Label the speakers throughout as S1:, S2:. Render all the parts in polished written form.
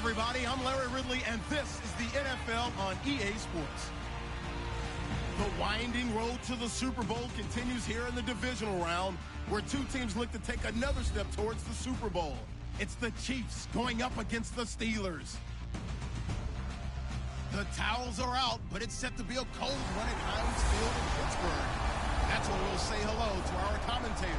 S1: everybody. I'm Larry Ridley, and this is the NFL on EA Sports. The winding road to the Super Bowl continues here in the divisional round, where two teams look to take another step towards the Super Bowl. It's the Chiefs going up against the Steelers. The towels are out, but it's set to be a cold one at Heinz Field in Pittsburgh. That's where we'll say hello to our commentators,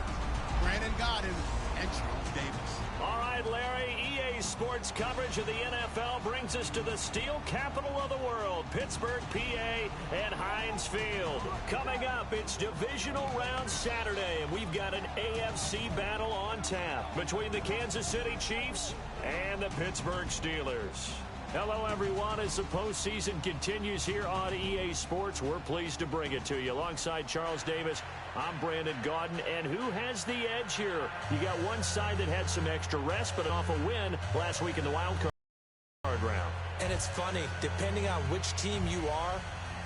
S1: Brandon Godden and Charles Davis.
S2: All right, Larry, EA Sports coverage of the NFL brings us to the steel capital of the world, Pittsburgh, PA, and Heinz Field. Coming up, it's Divisional Round Saturday, and we've got an AFC battle on tap between the Kansas City Chiefs and the Pittsburgh Steelers. Hello, everyone. As the postseason continues here on EA Sports, we're pleased to bring it to you. Alongside Charles Davis, I'm Brandon Gaudin. And who has the edge here? You got one side that had some extra rest, but off a win last week in the wild card round.
S3: And it's funny, depending on which team you are,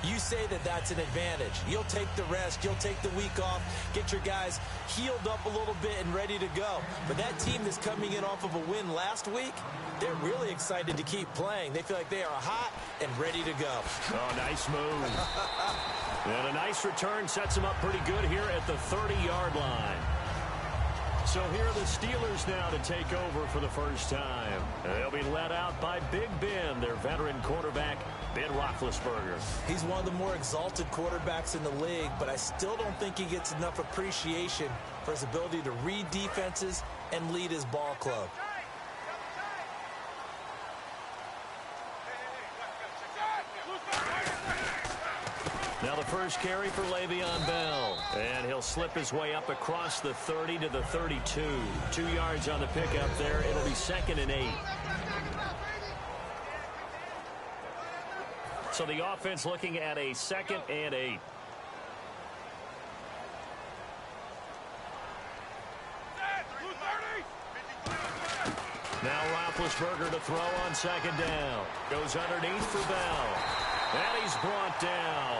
S3: you say that that's an advantage. You'll take the rest. You'll take the week off. Get your guys healed up a little bit and ready to go. But that team that's coming in off of a win last week, they're really excited to keep playing. They feel like they are hot and ready to go.
S2: Oh, nice move. And a nice return sets them up pretty good here at the 30-yard line. So here are the Steelers now to take over for the first time. They'll be led out by Big Ben, their veteran quarterback, Ben Roethlisberger.
S3: He's one of the more exalted quarterbacks in the league, but I still don't think he gets enough appreciation for his ability to read defenses and lead his ball club.
S2: Now the first carry for Le'Veon Bell. And he'll slip his way up across the 30 to the 32. 2 yards on the pickup there. It'll be 2nd and 8. So the offense looking at a 2nd and 8. Now Roethlisberger to throw on 2nd down. Goes underneath for Bell. And he's brought down.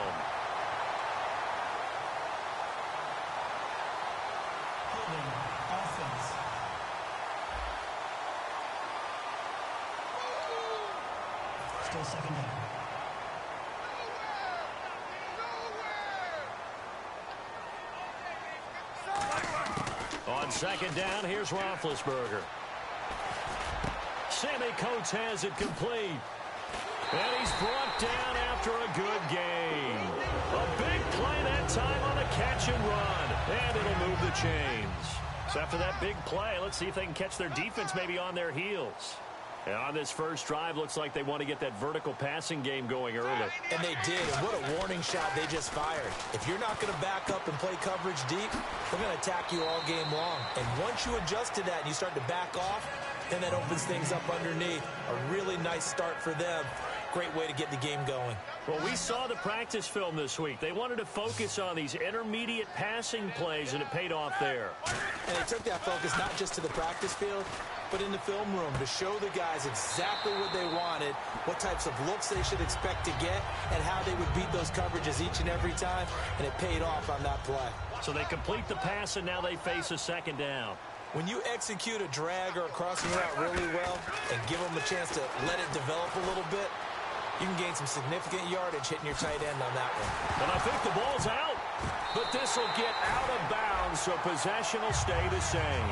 S4: Offense. Still 2nd down.
S2: On 2nd down, here's Roethlisberger. Sammy Coates has it complete. And he's brought down after a good game. A big play that time on a catch and run. And it'll move the chains. So after that big play, let's see if they can catch their defense maybe on their heels. And on this first drive, looks like they want to get that vertical passing game going early.
S3: And they did. And what a warning shot they just fired. If you're not going to back up and play coverage deep, we're going to attack you all game long. And once you adjust to that and you start to back off, then that opens things up underneath. A really nice start for them. Great way to get the game going.
S2: Well, we saw the practice film this week. They wanted to focus on these intermediate passing plays, and it paid off there.
S3: And they took that focus not just to the practice field, but in the film room to show the guys exactly what they wanted, what types of looks they should expect to get, and how they would beat those coverages each and every time, and it paid off on that play.
S2: So they complete the pass, and now they face a 2nd down.
S3: When you execute a drag or a crossing route really well and give them a chance to let it develop a little bit, you can gain some significant yardage hitting your tight end on that one.
S2: And I think the ball's out. But this will get out of bounds, so possession will stay the same.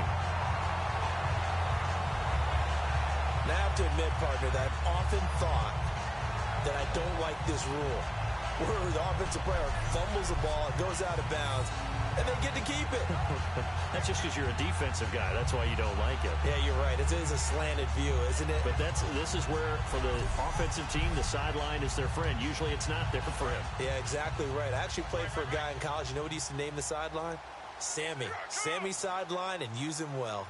S3: Now I have to admit, partner, that I've often thought that I don't like this rule, where the offensive player fumbles the ball, it goes out of bounds, and they get to keep it.
S2: That's just because you're a defensive guy. That's why you don't like it.
S3: Yeah, you're right. It is a slanted view, isn't it?
S2: But this is where, for the offensive team, the sideline is their friend. Usually it's not there for him.
S3: Yeah, exactly right. I actually played for a guy in college. You know what he used to name the sideline? Sammy. Sammy sideline, and use him well.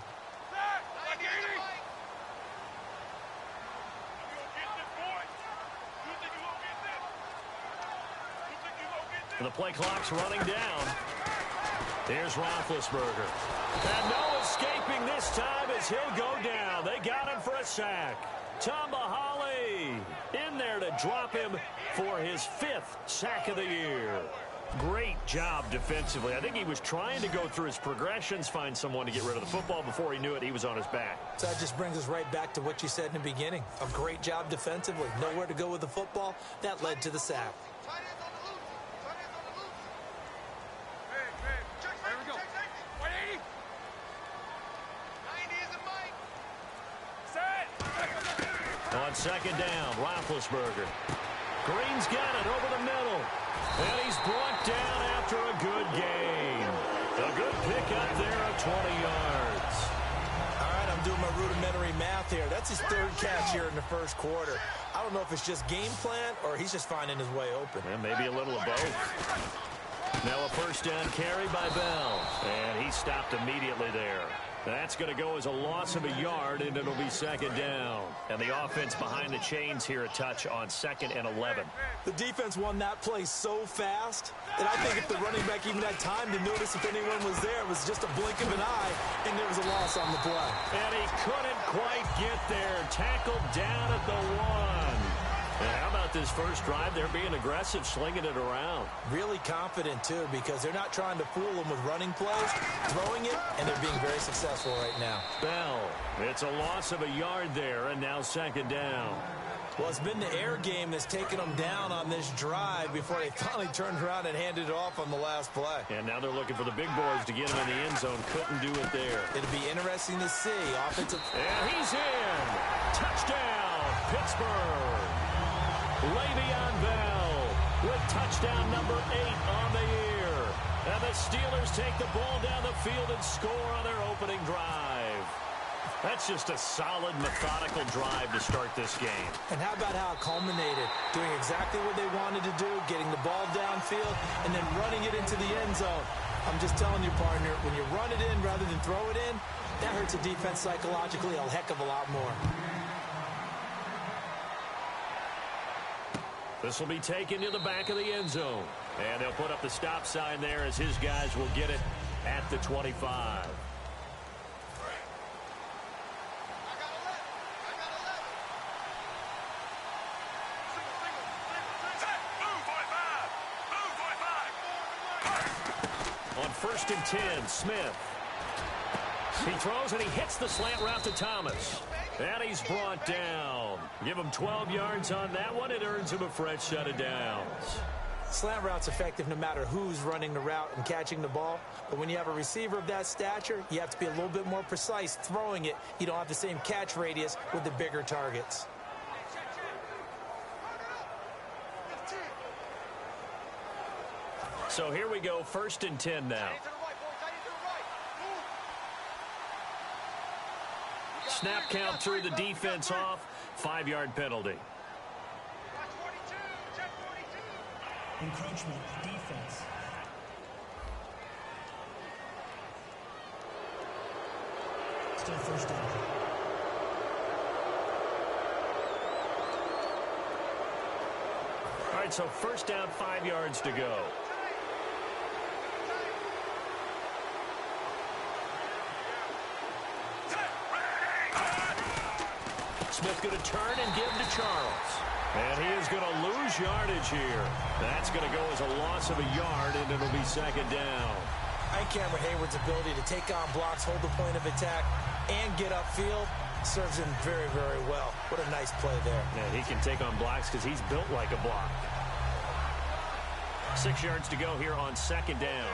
S2: And the play clock's running down. Here's Roethlisberger. And no escaping this time as he'll go down. They got him for a sack. Tomahali in there to drop him for his 5th sack of the year. Great job defensively. I think he was trying to go through his progressions, find someone to get rid of the football. Before he knew it, he was on his back.
S3: So that just brings us right back to what you said in the beginning. A great job defensively. Nowhere to go with the football. That led to the sack.
S2: On second down, Roethlisberger. Green's got it over the middle. And he's brought down after a good gain. A good pickup there of 20 yards.
S3: All right, I'm doing my rudimentary math here. That's his third catch here in the first quarter. I don't know if it's just game plan or he's just finding his way open.
S2: And maybe a little of both. Now a first down carry by Bell. And he stopped immediately there. That's going to go as a loss of a yard, and it'll be second down. And the offense behind the chains here a touch on 2nd and 11.
S3: The defense won that play so fast that I think if the running back even had time to notice if anyone was there, it was just a blink of an eye, and there was a loss on the play.
S2: And he couldn't quite get there. Tackled down at the 1. And how about this first drive? They're being aggressive, slinging it around.
S3: Really confident, too, because they're not trying to fool them with running plays, throwing it, and they're being very successful right now.
S2: Bell, it's a loss of a yard there, and now second down.
S3: Well, it's been the air game that's taken them down on this drive before they finally turned around and handed it off on the last play.
S2: And now they're looking for the big boys to get him in the end zone. Couldn't do it there.
S3: It'll be interesting to see. Offensive.
S2: And he's in. Touchdown, Pittsburgh. Le'Veon Bell with touchdown number 8 on the year. And the Steelers take the ball down the field and score on their opening drive. That's just a solid, methodical drive to start this game.
S3: And how about how it culminated? Doing exactly what they wanted to do, getting the ball downfield, and then running it into the end zone. I'm just telling you, partner, when you run it in rather than throw it in, that hurts a defense psychologically a heck of a lot more.
S2: This will be taken to the back of the end zone. And they'll put up the stop sign there as his guys will get it at the 25. On 1st and 10, Smith. He throws and he hits the slant route to Thomas. And he's brought down. Give him 12 yards on that one. It earns him a fresh set of downs.
S3: Slant route's effective no matter who's running the route and catching the ball. But when you have a receiver of that stature, you have to be a little bit more precise throwing it. You don't have the same catch radius with the bigger targets.
S2: So here we go, 1st and 10 now. Snap count through the defense off. 5-yard penalty.
S4: Encroachment, defense. Still first down.
S2: All right, so first down, 5 yards to go. Smith going to turn and give to Charles. And he is going to lose yardage here. That's going to go as a loss of a yard, and it'll be second down.
S3: I think Cameron Hayward's ability to take on blocks, hold the point of attack, and get upfield serves him very, very well. What a nice play there.
S2: Yeah, he can take on blocks because he's built like a block. 6 yards to go here on 2nd down.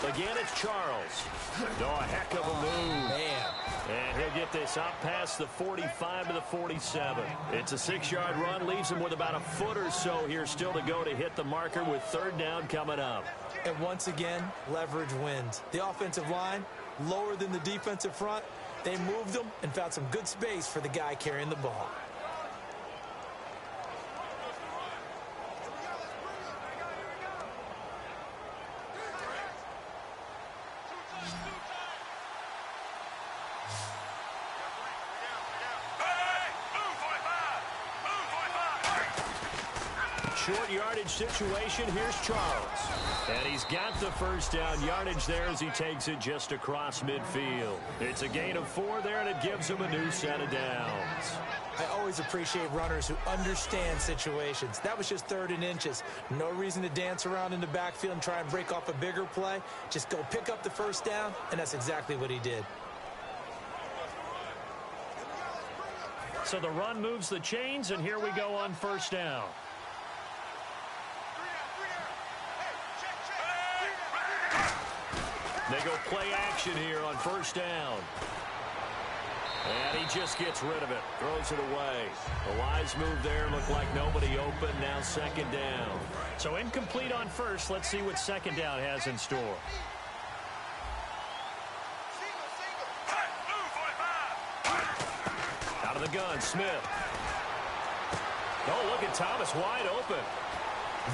S2: Again, it's Charles. Oh, a heck of a move.
S3: Man.
S2: And he'll get this up past the 45 to the 47. It's a 6-yard run, leaves him with about a foot or so here still to go to hit the marker with 3rd down coming up.
S3: And once again, leverage wins. The offensive line, lower than the defensive front. They moved them and found some good space for the guy carrying the ball.
S2: short yardage situation. Here's Charles. And he's got the first down yardage there as he takes it just across midfield. It's a gain of 4 there, and it gives him a new set of downs.
S3: I always appreciate runners who understand situations. That was just 3rd and inches. No reason to dance around in the backfield and try and break off a bigger play. Just go pick up the first down, and that's exactly what he did.
S2: So the run moves the chains, and here we go on first down. They go play action here on first down. And he just gets rid of it, throws it away. A wise move there, looked like nobody open, now second down. So incomplete on first. Let's see what second down has in store. Out of the gun, Smith. Oh, look at Thomas wide open.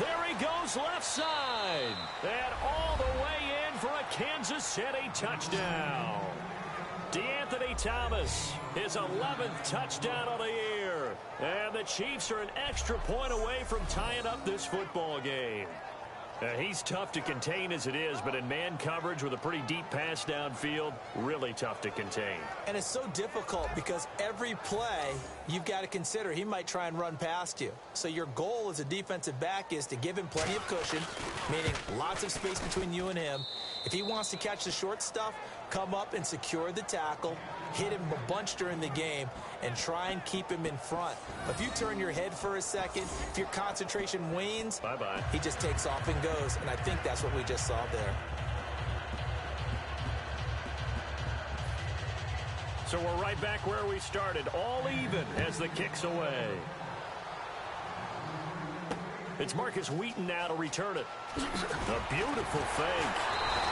S2: There he goes left side. And all the way in for a Kansas City touchdown. DeAnthony Thomas, his 11th touchdown of the year. And the Chiefs are an extra point away from tying up this football game. He's tough to contain as it is, but in man coverage with a pretty deep pass downfield, really tough to contain.
S3: And it's so difficult because every play you've got to consider he might try and run past you. So your goal as a defensive back is to give him plenty of cushion, meaning lots of space between you and him. If he wants to catch the short stuff, come up and secure the tackle, hit him a bunch during the game, and try and keep him in front. If you turn your head for a second, if your concentration wanes,
S2: bye-bye.
S3: He just takes off and goes, and I think that's what we just saw there.
S2: So we're right back where we started, all even as the kick's away. It's Marcus Wheaton now to return it. A beautiful fake.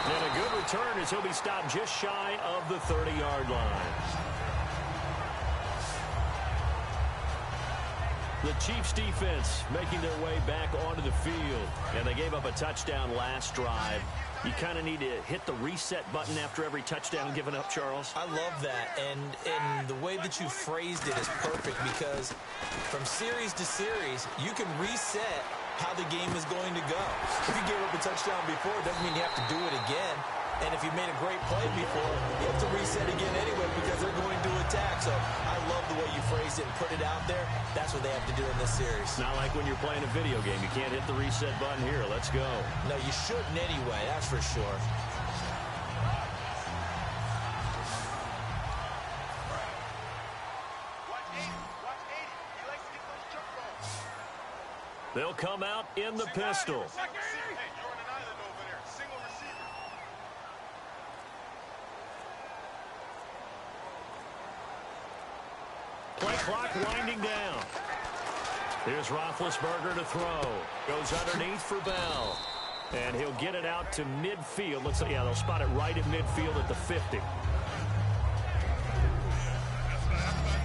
S2: And a good return as he'll be stopped just shy of the 30-yard line. The Chiefs defense making their way back onto the field. And they gave up a touchdown last drive. You kind of need to hit the reset button after every touchdown given up, Charles.
S3: I love that. And the way that you phrased it is perfect because from series to series, you can reset how the game is going to go. If you gave up a touchdown before, it doesn't mean you have to do it again. And if you made a great play before, you have to reset again anyway because they're going to attack. So I love the way you phrased it and put it out there. That's what they have to do in this series.
S2: Not like when you're playing a video game. You can't hit the reset button here. Let's go.
S3: No, you shouldn't anyway. That's for sure.
S2: They'll come out in the pistol. Play clock winding down. Here's Roethlisberger to throw. Goes underneath for Bell. And he'll get it out to midfield. Looks like, yeah, they'll spot it right at midfield at the 50.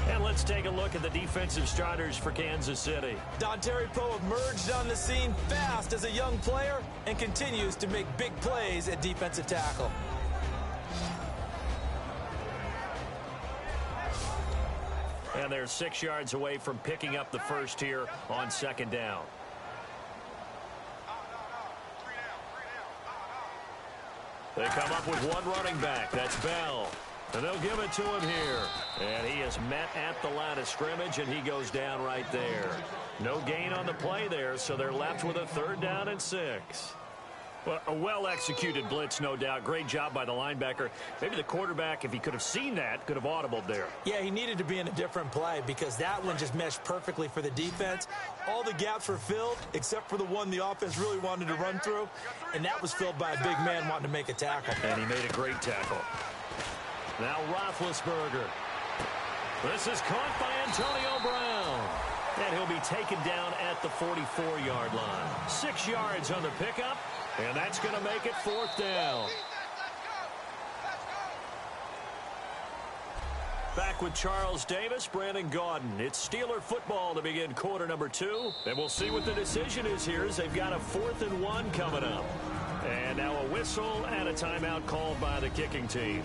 S2: And let's take a look at the defensive starters for Kansas City.
S3: Dontari Poe emerged on the scene fast as a young player and continues to make big plays at defensive tackle.
S2: And they're 6 yards away from picking up the first here on second down. They come up with one running back. That's Bell. And they'll give it to him here. And he is met at the line of scrimmage, and he goes down right there. No gain on the play there, so they're left with a 3rd down and 6. Well, a well-executed blitz, no doubt. Great job by the linebacker. Maybe the quarterback, if he could have seen that, could have audibled there.
S3: Yeah, he needed to be in a different play because that one just meshed perfectly for the defense. All the gaps were filled except for the one the offense really wanted to run through, and that was filled by a big man wanting to make a tackle.
S2: And he made a great tackle. Now Roethlisberger. This is caught by Antonio Brown. And he'll be taken down at the 44-yard line. 6 yards on the pickup, and that's going to make it 4th down. Back with Charles Davis, Brandon Gaudin. It's Steeler football to begin quarter number 2. And we'll see what the decision is here as they've got a 4th and 1 coming up. And now a whistle and a timeout called by the kicking team.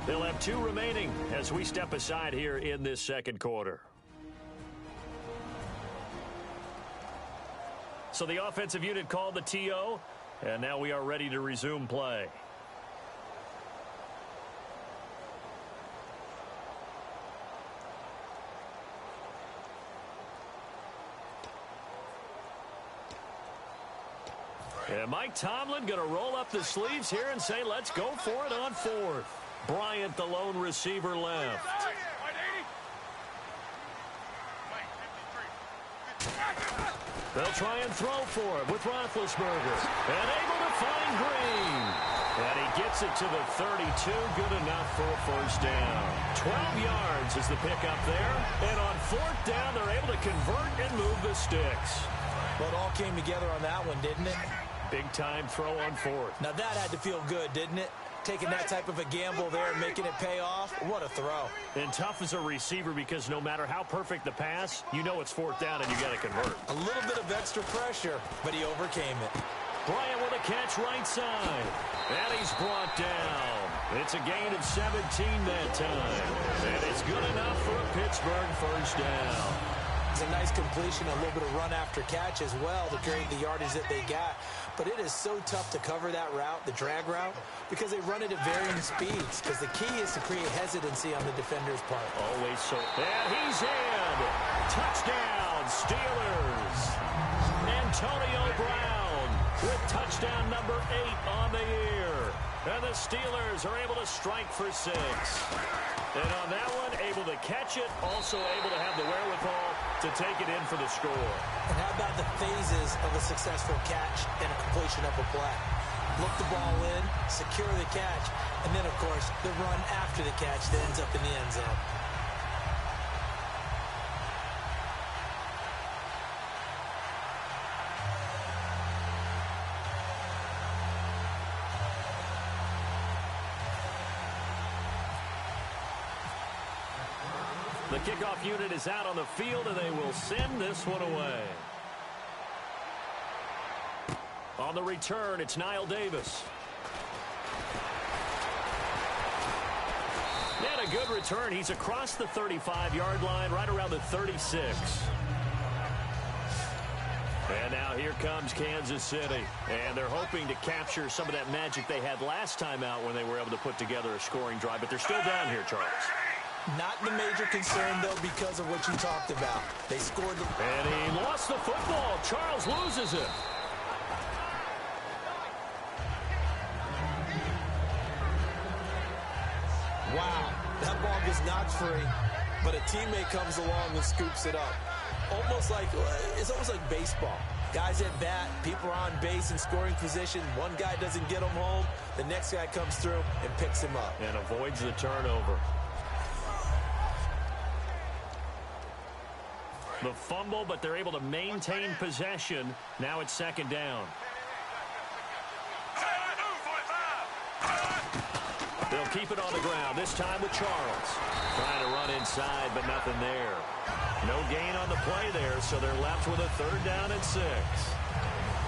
S2: They'll have 2 remaining as we step aside here in this second quarter. So the offensive unit called the TO, and now we are ready to resume play. And Mike Tomlin going to roll up the sleeves here and say, let's go for it on fourth. Bryant, the lone receiver, left. They'll try and throw for it with Roethlisberger. And able to find Green. And he gets it to the 32. Good enough for a first down. 12 yards is the pickup there. And on fourth down, they're able to convert and move the sticks.
S3: Well, it all came together on that one, didn't it?
S2: Big-time throw on fourth.
S3: Now, that had to feel good, didn't it? Taking that type of a gamble there and making it pay off. What a throw.
S2: And tough as a receiver because no matter how perfect the pass, you know it's fourth down and you got to convert.
S3: A little bit of extra pressure, but he overcame it.
S2: Bryant with a catch right side. And he's brought down. It's a gain of 17 that time. And it's good enough for a Pittsburgh first down.
S3: It's a nice completion, a little bit of run after catch as well to create the yardage that they got. But it is so tough to cover that route, the drag route, because they run it at varying speeds. Because the key is to create hesitancy on the defender's part.
S2: Always so. And he's in. Touchdown, Steelers. Antonio Brown with touchdown number 8 on the year. And the Steelers are able to strike for 6. And on that one, able to catch it, also able to have the wherewithal to take it in for the score.
S3: And how about the phases of a successful catch and a completion of a play? Look the ball in, secure the catch, and then, of course, the run after the catch that ends up in the end zone.
S2: The kickoff unit is out on the field, and they will send this one away. On the return, it's Niall Davis. And a good return. He's across the 35-yard line, right around the 36. And now here comes Kansas City. And they're hoping to capture some of that magic they had last time out when they were able to put together a scoring drive. But they're still down here, Charles.
S3: Not the major concern, though, because of what you talked about. They scored.
S2: And he lost the football. Charles loses it.
S3: Wow, that ball gets knocked free, but a teammate comes along and scoops it up. It's almost like baseball. Guys at bat, people are on base in scoring position. One guy doesn't get him home. The next guy comes through and picks him up.
S2: And avoids the turnover. The fumble, but they're able to maintain possession. Now it's second down. They'll keep it on the ground, this time with Charles. Trying to run inside, but nothing there. No gain on the play there, so they're left with a third down and 6.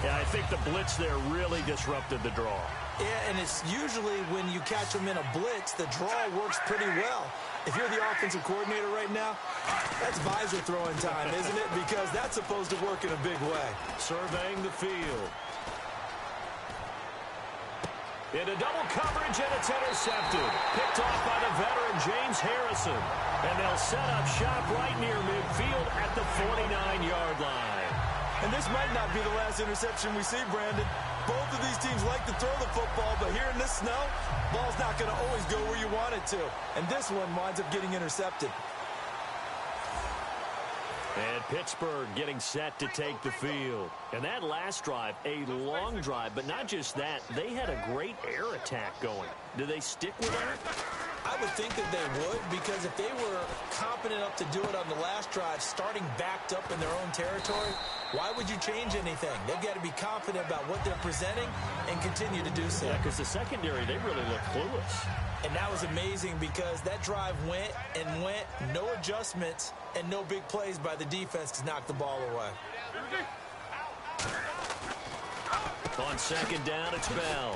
S2: Yeah, I think the blitz there really disrupted the draw.
S3: Yeah, and it's usually when you catch them in a blitz, the draw works pretty well. If you're the offensive coordinator right now, that's visor throwing time, isn't it? Because that's supposed to work in a big way.
S2: Surveying the field. Into double coverage, and it's intercepted. Picked off by the veteran James Harrison. And they'll set up shop right near midfield at the 49-yard line.
S3: And this might not be the last interception we see, Brandon. Both of these teams like to throw the football, but here in this snow, ball's not going to always go where you want it to. And this one winds up getting intercepted.
S2: And Pittsburgh getting set to take the field. And that last drive, a long drive, but not just that. They had a great air attack going. Do they stick with that?
S3: I would think that they would, because if they were competent enough to do it on the last drive, starting backed up in their own territory, why would you change anything? They've got to be confident about what they're presenting and continue to do so.
S2: Yeah, because the secondary, they really look clueless.
S3: And that was amazing because that drive went and went, no adjustments, and no big plays by the defense to knock the ball away.
S2: On second down, it's Bell.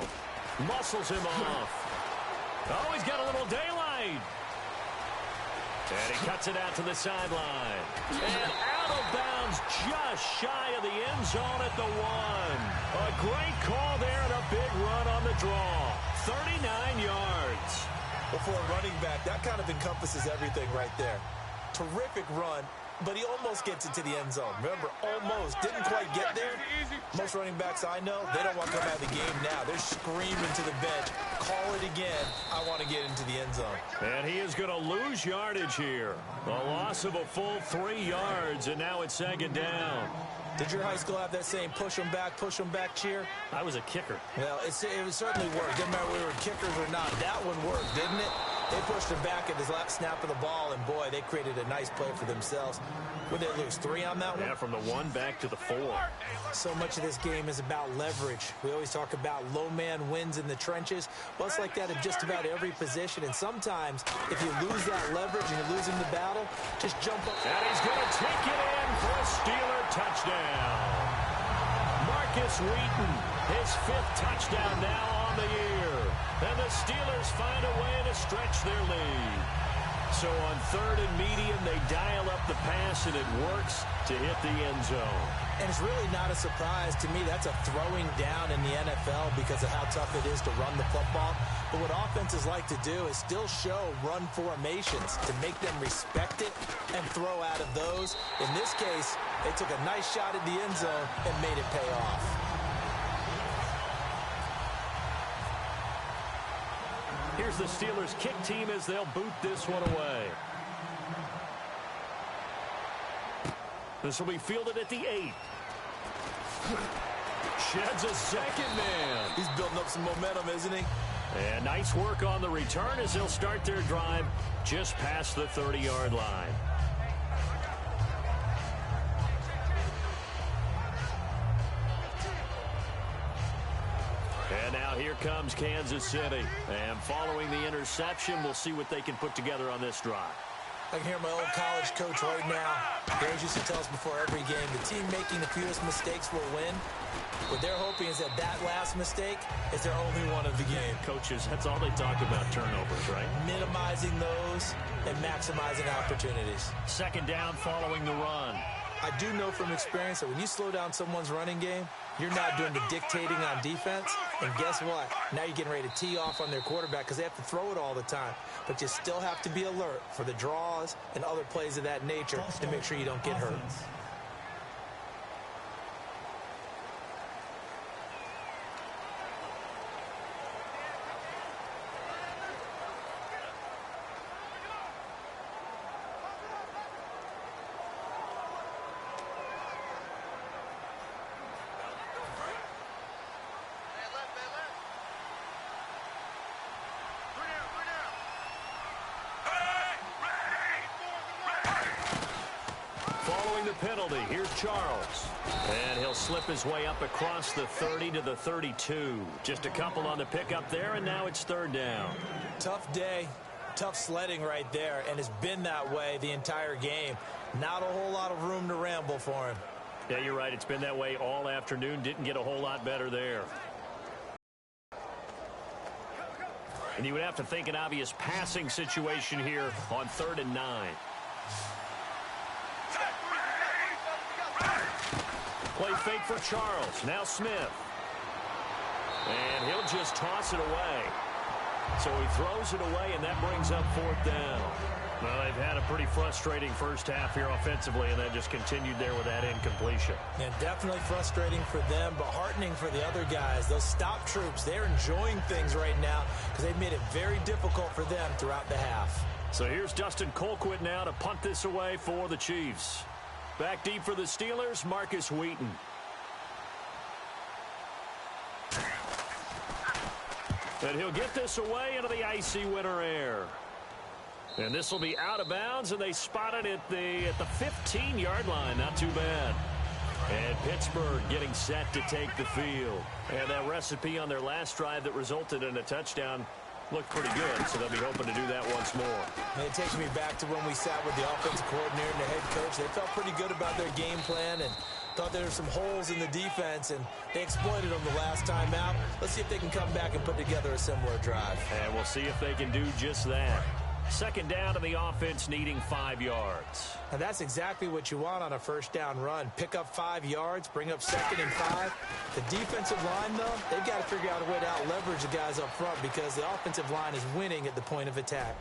S2: Muscles him off. Oh, he's got a little daylight. And he cuts it out to the sideline. And out Out of bounds, just shy of the end zone at the 1. A great call there and a big run on the draw. 39 yards.
S3: Well, for a running back, that kind of encompasses everything right there. Terrific run, but he almost gets into the end zone. Remember, almost. Didn't quite get there. Most running backs I know, they don't want to come out of the game now. They're screaming to the bench, call it again. I want to get into the end zone.
S2: And he is going to lose yardage here. A loss of a full 3 yards, and now it's 2nd down.
S3: Did your high school have that same push them back cheer?
S2: I was a kicker.
S3: Well, it certainly worked. Didn't matter whether we were kickers or not. That one worked, didn't it? They pushed him back at his last snap of the ball, and boy, they created a nice play for themselves. Would they lose 3 on that one?
S2: Yeah, from the 1 back to the 4.
S3: So much of this game is about leverage. We always talk about low man wins in the trenches. Well, it's like that in just about every position. And sometimes, if you lose that leverage and you're losing the battle, just jump up.
S2: And he's going to take it in for a Steeler touchdown. Marcus Wheaton, his 5th touchdown now on the year. And the Steelers find a way to stretch their lead. So on 3rd and medium, they dial up the pass, and it works to hit the end zone.
S3: And it's really not a surprise to me. That's a throwing down in the NFL because of how tough it is to run the football. But what offenses like to do is still show run formations to make them respect it and throw out of those. In this case, they took a nice shot at the end zone and made it pay off.
S2: Here's the Steelers kick team as they'll boot this one away. This will be fielded at the 8. Sheds a 2nd man.
S3: He's building up some momentum, isn't he?
S2: And nice work on the return as they'll start their drive just past the 30-yard line. And now here comes Kansas City. And following the interception, we'll see what they can put together on this drive.
S3: I can hear my old college coach right now. He always used to tell us before every game, the team making the fewest mistakes will win. What they're hoping is that last mistake is their only one of the game.
S2: Coaches, that's all they talk about, turnovers, right?
S3: Minimizing those and maximizing opportunities.
S2: 2nd down following the run.
S3: I do know from experience that when you slow down someone's running game, you're not doing the dictating on defense. And guess what? Now you're getting ready to tee off on their quarterback because they have to throw it all the time. But you still have to be alert for the draws and other plays of that nature to make sure you don't get hurt.
S2: Following the penalty, here's Charles. And he'll slip his way up across the 30 to the 32. Just a couple on the pickup there, and now it's 3rd down.
S3: Tough day, tough sledding right there, and it's been that way the entire game. Not a whole lot of room to ramble for him.
S2: Yeah, you're right. It's been that way all afternoon. Didn't get a whole lot better there. And you would have to think an obvious passing situation here on 3rd and 9. Play fake for Charles. Now Smith. And he'll just toss it away. So he throws it away, and that brings up 4th down. Well, they've had a pretty frustrating first half here offensively, and that just continued there with that incompletion.
S3: Yeah, definitely frustrating for them, but heartening for the other guys. Those stop troops, they're enjoying things right now because they've made it very difficult for them throughout the half.
S2: So here's Dustin Colquitt now to punt this away for the Chiefs. Back deep for the Steelers, Marcus Wheaton. And he'll get this away into the icy winter air. And this will be out of bounds, and they spot it at the 15-yard line. Not too bad. And Pittsburgh getting set to take the field. And that recipe on their last drive that resulted in a touchdown looked pretty good, so they'll be hoping to do that once more.
S3: And it takes me back to when we sat with the offensive coordinator and the head coach. They felt pretty good about their game plan and thought there were some holes in the defense, and they exploited them the last time out. Let's see if they can come back and put together a similar drive.
S2: And we'll see if they can do just that. Second down to the offense needing 5 yards.
S3: Now that's exactly what you want on a first down run. Pick up 5 yards, bring up 2nd and 5. The defensive line, though, they've got to figure out a way to out-leverage the guys up front because the offensive line is winning at the point of attack.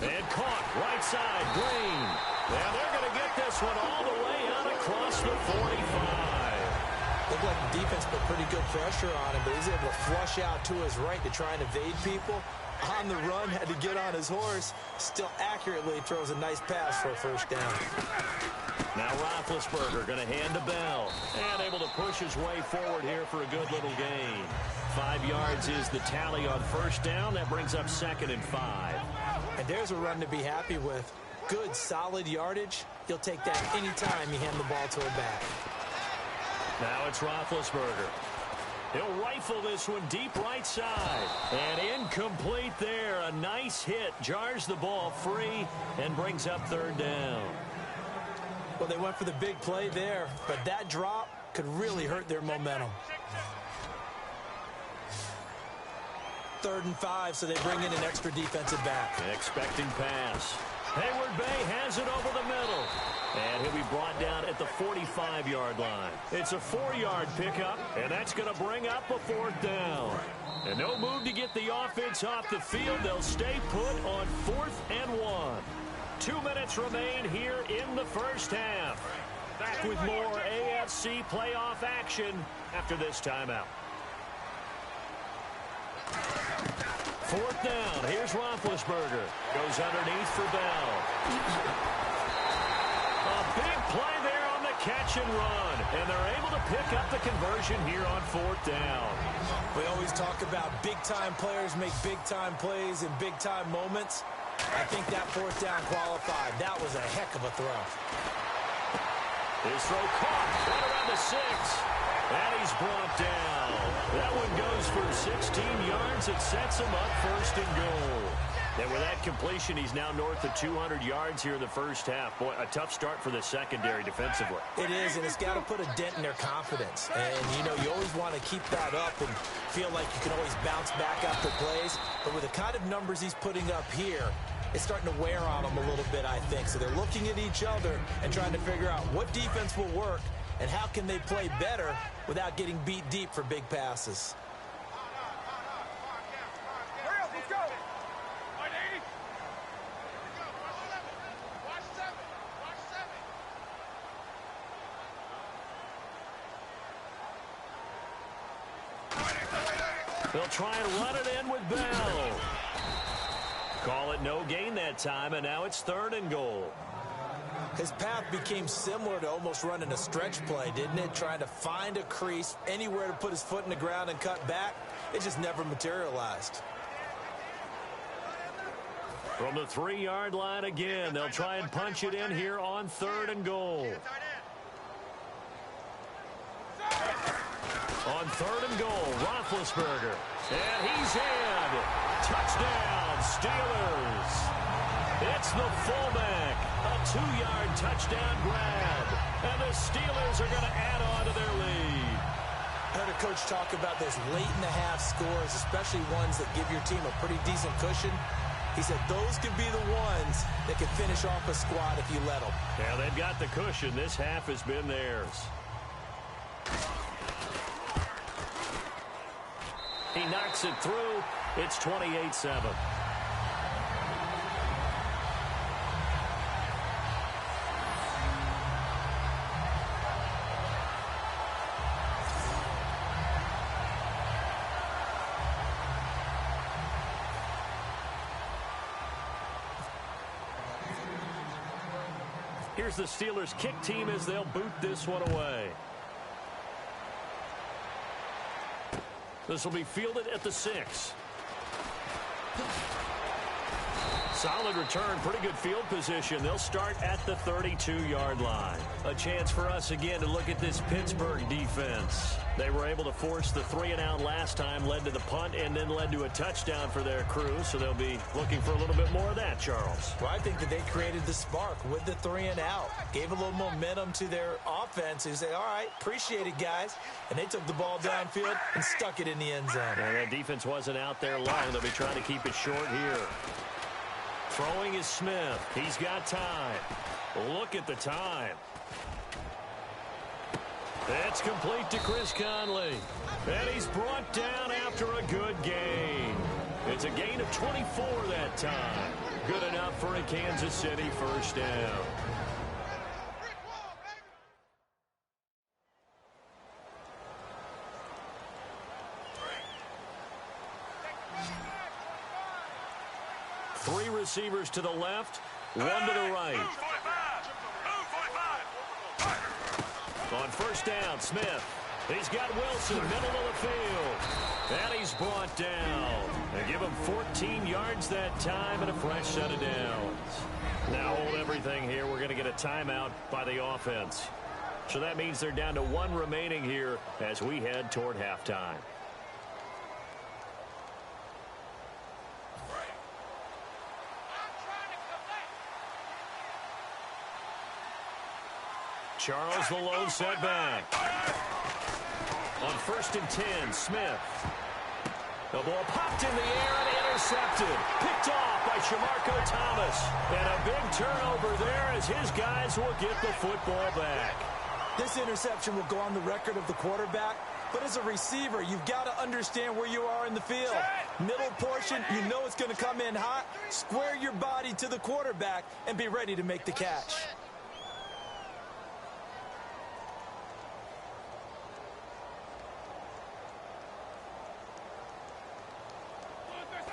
S2: And caught, right side, Green. And they're going to get this one all the way out across the 45.
S3: Looked like the defense put pretty good pressure on him, but he's able to flush out to his right to try and evade people. On the run, had to get on his horse. Still accurately throws a nice pass for a first down.
S2: Now Roethlisberger going to hand to Bell. And able to push his way forward here for a good little gain. 5 yards is the tally on first down. That brings up 2nd and 5.
S3: And there's a run to be happy with. Good, solid yardage. He'll take that anytime you hand the ball to a back.
S2: Now it's Roethlisberger. He'll rifle this one deep right side. And incomplete there. A nice hit. Jars the ball free and brings up 3rd down.
S3: Well, they went for the big play there, but that drop could really hurt their momentum. 3rd and 5, so they bring in an extra defensive back.
S2: An expecting pass. Hayward Bay has it over the middle. And he'll be brought down at the 45-yard line. It's a 4-yard pickup, and that's going to bring up a 4th down. And no move to get the offense off the field. They'll stay put on 4th and 1. 2 minutes remain here in the first half. Back with more AFC playoff action after this timeout. 4th down. Here's Roethlisberger. Goes underneath for Bell. A big play there on the catch and run. And they're able to pick up the conversion here on 4th down.
S3: We always talk about big-time players make big-time plays in big-time moments. I think that 4th down qualified. That was a heck of a throw.
S2: His throw caught right around the 6. And he's brought down. That one goes for 16 yards. It sets him up 1st and goal. And with that completion, he's now north of 200 yards here in the first half. Boy, a tough start for the secondary defensively.
S3: It is, and it's got to put a dent in their confidence. And, you know, you always want to keep that up and feel like you can always bounce back after plays. But with the kind of numbers he's putting up here, it's starting to wear on them a little bit, I think. So they're looking at each other and trying to figure out what defense will work and how can they play better without getting beat deep for big passes.
S2: They'll try and run it in with Bell. Call it no gain that time, and now it's 3rd and goal.
S3: His path became similar to almost running a stretch play, didn't it? Trying to find a crease, anywhere to put his foot in the ground and cut back. It just never materialized.
S2: From the 3-yard line again, they'll try and punch it in here on 3rd and goal. On 3rd and goal, Roethlisberger. And he's in. Touchdown, Steelers. It's the fullback. A 2-yard touchdown grab. And the Steelers are going to add on to their lead.
S3: I heard a coach talk about those late-in-the-half scores, especially ones that give your team a pretty decent cushion. He said those could be the ones that can finish off a squad if you let them.
S2: Yeah, they've got the cushion. This half has been theirs. He knocks it through. It's 28-7. Here's the Steelers' kick team as they'll boot this one away. This will be fielded at the 6. Solid return, pretty good field position. They'll start at the 32-yard line. A chance for us again to look at this Pittsburgh defense. They were able to force the 3-and-out last time, led to the punt, and then led to a touchdown for their crew. So they'll be looking for a little bit more of that, Charles.
S3: Well, I think that they created the spark with the 3-and-out. Gave a little momentum to their offense who say, all right, appreciate it, guys. And they took the ball downfield and stuck it in the end zone.
S2: And that defense wasn't out there long. They'll be trying to keep it short here. Throwing is Smith. He's got time. Look at the time. It's complete to Chris Conley. And he's brought down after a good gain. It's a gain of 24 that time. Good enough for a Kansas City first down. Three receivers to the left, one to the right. On first down, Smith. He's got Wilson, middle of the field. And he's brought down. They give him 14 yards that time and a fresh set of downs. Now hold everything here. We're going to get a timeout by the offense. So that means they're down to one remaining here as we head toward halftime. Charles the lone setback. On first and 10, Smith. The ball popped in the air and intercepted. Picked off by Shamarko Thomas. And a big turnover there as his guys will get the football back.
S3: This interception will go on the record of the quarterback. But as a receiver, you've got to understand where you are in the field. Middle portion, you know it's going to come in hot. Square your body to the quarterback and be ready to make the catch.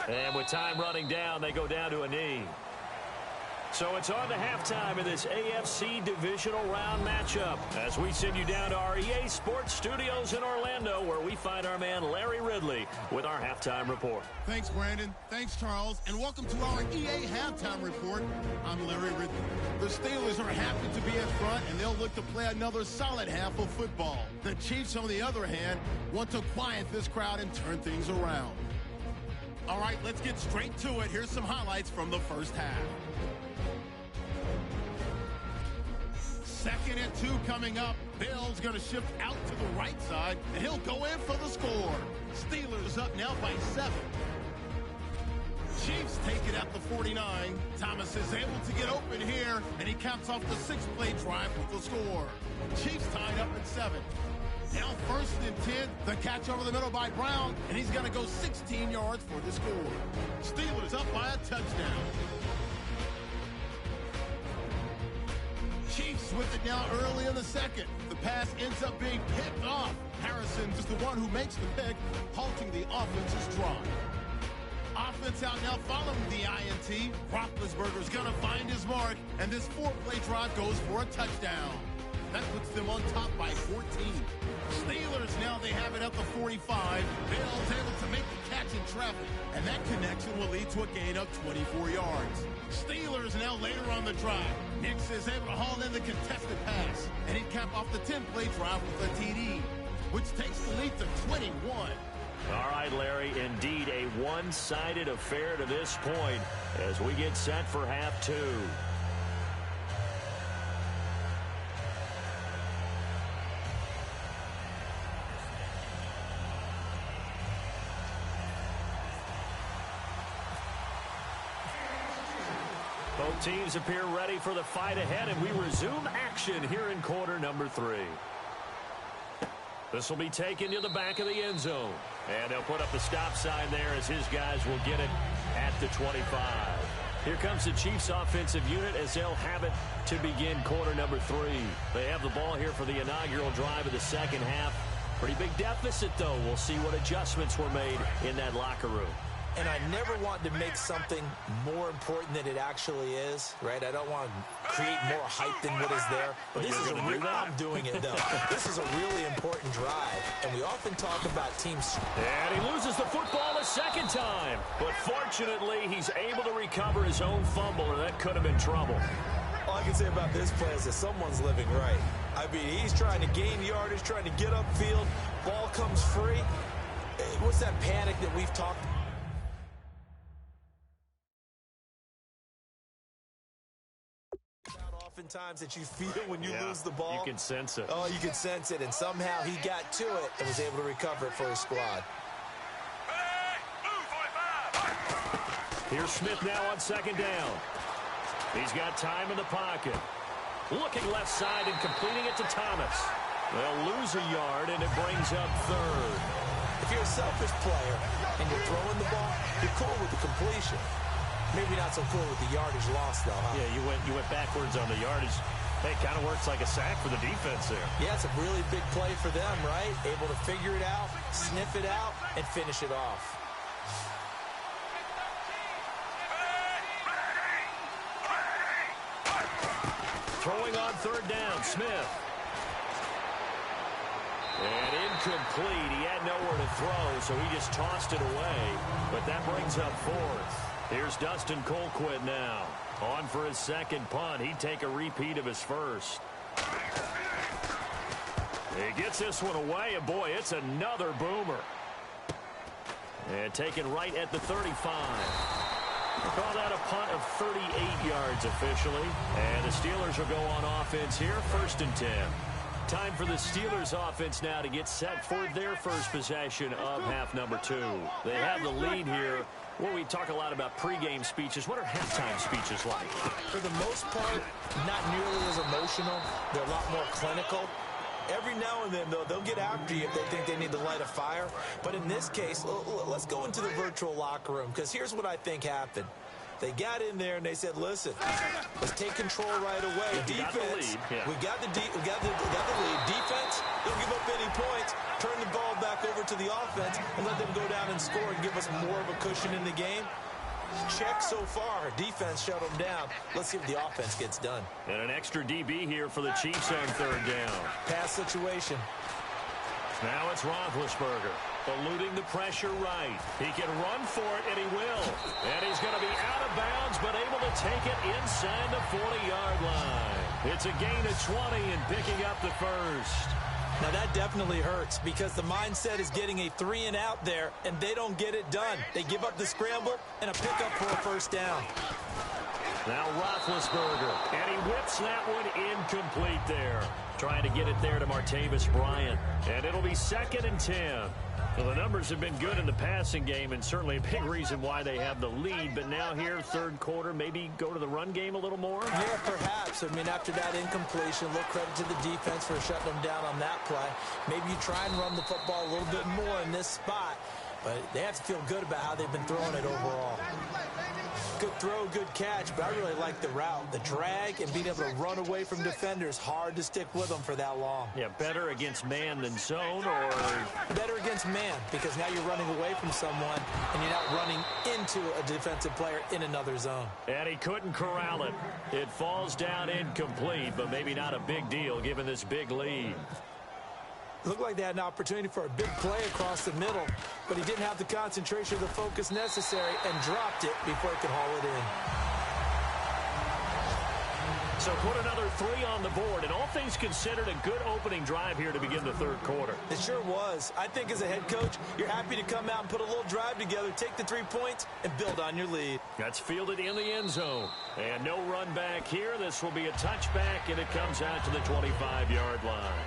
S2: And with time running down, they go down to a knee. So it's on to halftime in this AFC Divisional Round matchup as we send you down to our EA Sports Studios in Orlando where we find our man Larry Ridley with our halftime report.
S1: Thanks, Brandon. Thanks, Charles. And welcome to our EA Halftime Report. I'm Larry Ridley. The Steelers are happy to be in front, and they'll look to play another solid half of football. The Chiefs, on the other hand, want to quiet this crowd and turn things around. All right, let's get straight to it. Here's some highlights from the first half. 2nd and 2 coming up. Bill's going to shift out to the right side, and he'll go in for the score. Steelers up now by 7. Chiefs take it at the 49. Thomas is able to get open here, and he caps off the 6-play drive with the score. Chiefs tied up at 7. Now 1st and 10, the catch over the middle by Brown, and he's going to go 16 yards for the score. Steelers up by a touchdown. Chiefs with it now early in the 2nd. The pass ends up being picked off. Harrison is the one who makes the pick, halting the offense's drive. Offense out now following the INT. Roethlisberger's going to find his mark, and this 4-play drive goes for a touchdown. That puts them on top by 14. Steelers now they have it at the 45. Bill's able to make the catch in traffic, and that connection will lead to a gain of 24 yards. Steelers now later on the drive. Nix is able to haul in the contested pass, and he'd cap off the 10-play drive with a TD, which takes the lead to 21.
S2: All right, Larry, indeed a one-sided affair to this point as we get set for half 2. Both teams appear ready for the fight ahead, and we resume action here in quarter number 3. This will be taken to the back of the end zone. And they'll put up the stop sign there as his guys will get it at the 25. Here comes the Chiefs offensive unit as they'll have it to begin quarter number 3. They have the ball here for the inaugural drive of the second half. Pretty big deficit, though. We'll see what adjustments were made in that locker room.
S3: And I never want to make something more important than it actually is, right? I don't want to create more hype than what is there. But this is I'm doing it, though. This is a really important drive, and we often talk about teams.
S2: And he loses the football a second time. But fortunately, he's able to recover his own fumble, and that could have been trouble.
S3: All I can say about this play is that someone's living right. I mean, he's trying to gain yardage, trying to get upfield. Ball comes free. What's that panic that we've talked about? Oftentimes that you feel when you lose the ball.
S2: You can sense it.
S3: Oh, you can sense it, and somehow he got to it and was able to recover it for his squad.
S2: Here's Smith now on second down. He's got time in the pocket. Looking left side and completing it to Thomas. They'll lose a yard, and it brings up third.
S3: If you're a selfish player and you're throwing the ball, you're cool with the completion. Maybe not so cool with the yardage loss, though, huh?
S2: Yeah, you went backwards on the yardage. Hey, it kind of works like a sack for the defense there.
S3: Yeah, it's a really big play for them, right? Able to figure it out, sniff it out, and finish it off.
S2: Throwing on third down, Smith. And incomplete. He had nowhere to throw, so he just tossed it away. But that brings up fourth. Here's Dustin Colquitt now. On for his second punt. He'd take a repeat of his first. He gets this one away, and boy, it's another boomer. And taken right at the 35. Call that a punt of 38 yards officially. And the Steelers will go on offense here, 1st and 10. Time for the Steelers offense now to get set for their first possession of half number 2. They have the lead here. Well, we talk a lot about pregame speeches. What are halftime speeches like?
S3: For the most part, not nearly as emotional. They're a lot more clinical. Every now and then, though, they'll get after you if they think they need to light a fire. But in this case, let's go into the virtual locker room, because here's what I think happened. They got in there and they said, listen, let's take control right away. Defense, we got the lead. Defense, don't give up any points. Turn the ball back over to the offense and let them go down and score and give us more of a cushion in the game. Check so far. Defense shut them down. Let's see if the offense gets done.
S2: And an extra DB here for the Chiefs on third down.
S3: Pass situation.
S2: Now it's Roethlisberger, eluding the pressure right. He can run for it, and he will. And he's going to be out of bounds, but able to take it inside the 40-yard line. It's a gain of 20 and picking up the first.
S3: Now that definitely hurts because the mindset is getting a 3-and-out there, and they don't get it done. They give up the scramble and a pickup for a first down.
S2: Now Roethlisberger, and he whips that one incomplete there. Trying to get it there to Martavis Bryant. And it'll be 2nd and 10. Well, the numbers have been good in the passing game, and certainly a big reason why they have the lead. But now here, third quarter, maybe go to the run game a little more?
S3: Yeah, perhaps. I mean, after that incompletion, a little credit to the defense for shutting them down on that play. Maybe you try and run the football a little bit more in this spot. But they have to feel good about how they've been throwing it overall. Good throw, good catch, but I really like the route. The drag and being able to run away from defenders, hard to stick with them for that long.
S2: Yeah, better against man than zone, or?
S3: Better against man, because now you're running away from someone and you're not running into a defensive player in another zone.
S2: And he couldn't corral it. It falls down incomplete, but maybe not a big deal given this big lead.
S3: Looked like they had an opportunity for a big play across the middle, but he didn't have the concentration or the focus necessary and dropped it before he could haul it in.
S2: So put another 3 on the board, and all things considered, a good opening drive here to begin the third quarter.
S3: It sure was. I think as a head coach, you're happy to come out and put a little drive together, take the 3 points, and build on your lead.
S2: That's fielded in the end zone. And no run back here. This will be a touchback, and it comes out to the 25-yard line.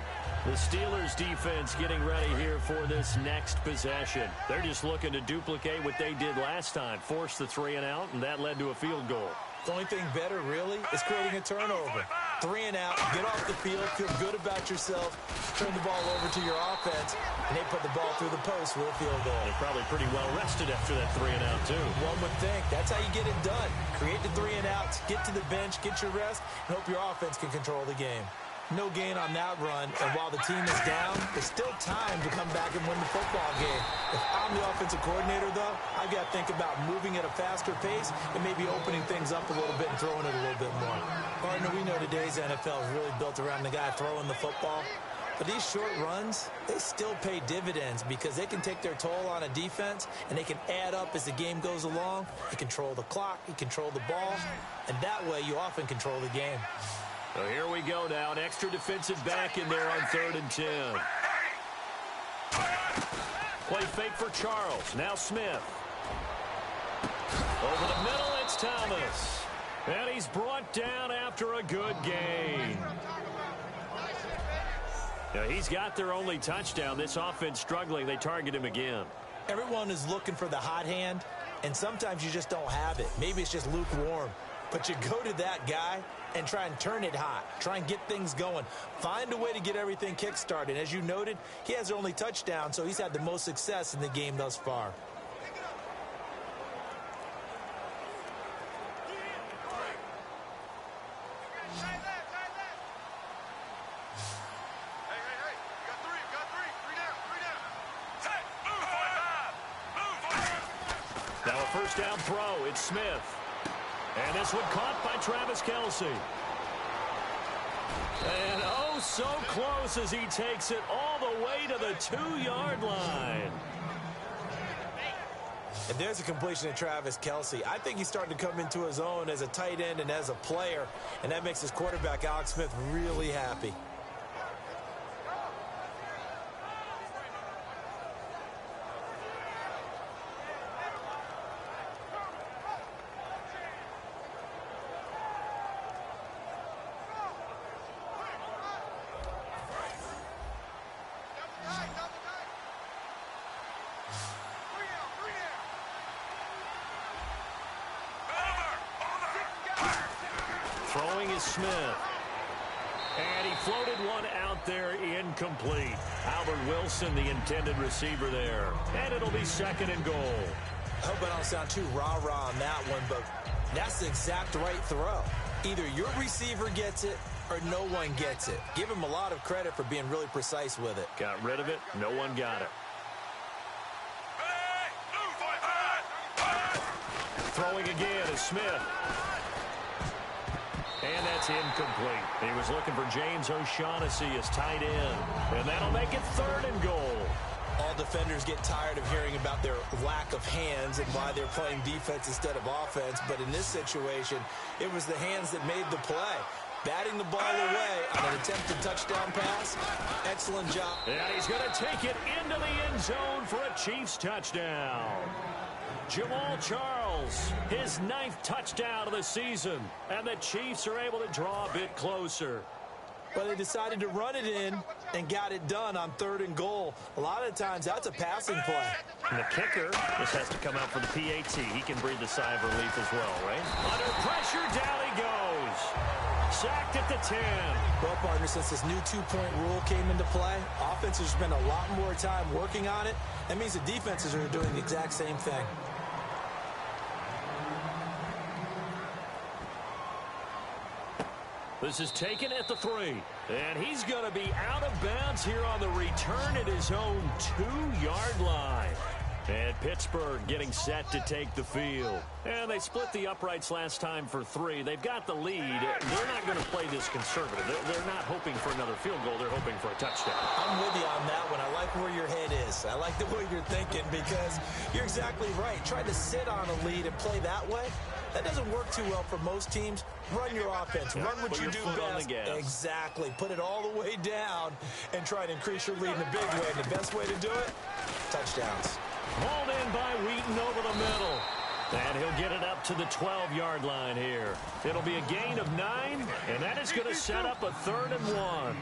S2: The Steelers defense getting ready here for this next possession. They're just looking to duplicate what they did last time, force the 3-and-out, and that led to a field goal.
S3: The only thing better, really, is creating a turnover. 3-and-out, get off the field, feel good about yourself, turn the ball over to your offense, and they put the ball through the post with a field goal.
S2: They're probably pretty well rested after that 3-and-out, too.
S3: One would think. That's how you get it done. Create the 3-and-outs, get to the bench, get your rest, and hope your offense can control the game. No gain on that run, and while the team is down, there's still time to come back and win the football game. If I'm the offensive coordinator, though, I've got to think about moving at a faster pace and maybe opening things up a little bit and throwing it a little bit more. Partner, we know today's NFL is really built around the guy throwing the football. But these short runs, they still pay dividends because they can take their toll on a defense and they can add up as the game goes along. You control the clock, you control the ball, and that way you often control the game.
S2: So here we go now. An extra defensive back in there on 3rd and 10. Play fake for Charles. Now Smith. Over the middle, it's Thomas. And he's brought down after a good gain. Now he's got their only touchdown. This offense struggling. They target him again.
S3: Everyone is looking for the hot hand. and sometimes you just don't have it. Maybe it's just lukewarm. But you go to that guy and try and turn it hot. Try and get things going. Find a way to get everything kick-started. As you noted, he has their only touchdown, so he's had the most success in the game thus far.
S2: Now a first down throw. It's Smith. And this one caught by Travis Kelce. And oh, so close as he takes it all the way to the 2-yard line.
S3: And there's a completion to Travis Kelce. I think he's starting to come into his own as a tight end and as a player, and that makes his quarterback, Alex Smith, really happy.
S2: Throwing is Smith. And he floated one out there incomplete. Albert Wilson, the intended receiver there. And it'll be second and goal.
S3: I hope I don't sound too rah-rah on that one, but that's the exact right throw. Either your receiver gets it or no one gets it. Give him a lot of credit for being really precise with it.
S2: Got rid of it. No one got it. Throwing again is Smith. And that's incomplete. He was looking for James O'Shaughnessy as tight end. And that'll make it third and goal.
S3: All defenders get tired of hearing about their lack of hands and why they're playing defense instead of offense. But in this situation, it was the hands that made the play. Batting the ball away on an attempted touchdown pass. Excellent job.
S2: And he's going to take it into the end zone for a Chiefs touchdown. Jamal Charles, his 9th touchdown of the season. And the Chiefs are able to draw a bit closer.
S3: But they decided to run it in and got it done on 3rd and goal. A lot of times, that's a passing play.
S2: And the kicker just has to come out for the PAT. He can breathe a sigh of relief as well, right? Under pressure, down he goes. Sacked at the 10.
S3: Well, partner, since this new 2-point rule came into play, offenses spend a lot more time working on it. That means the defenses are doing the exact same thing.
S2: This is taken at the 3. And he's going to be out of bounds here on the return at his own 2-yard line. And Pittsburgh getting set to take the field. And they split the uprights last time for 3. They've got the lead. They're not going to play this conservative. They're not hoping for another field goal. They're hoping for a touchdown.
S3: I'm with you on that one. I like where your head is. I like the way you're thinking because you're exactly right. Try to sit on a lead and play that way. That doesn't work too well for most teams. Run your offense. Run what you do best. Exactly. Put it all the way down and try to increase your lead in a big way. And the best way to do it, touchdowns.
S2: Hauled in by Wheaton over the middle. And he'll get it up to the 12-yard line here. It'll be a gain of 9, and that is going to set up a 3rd and 1.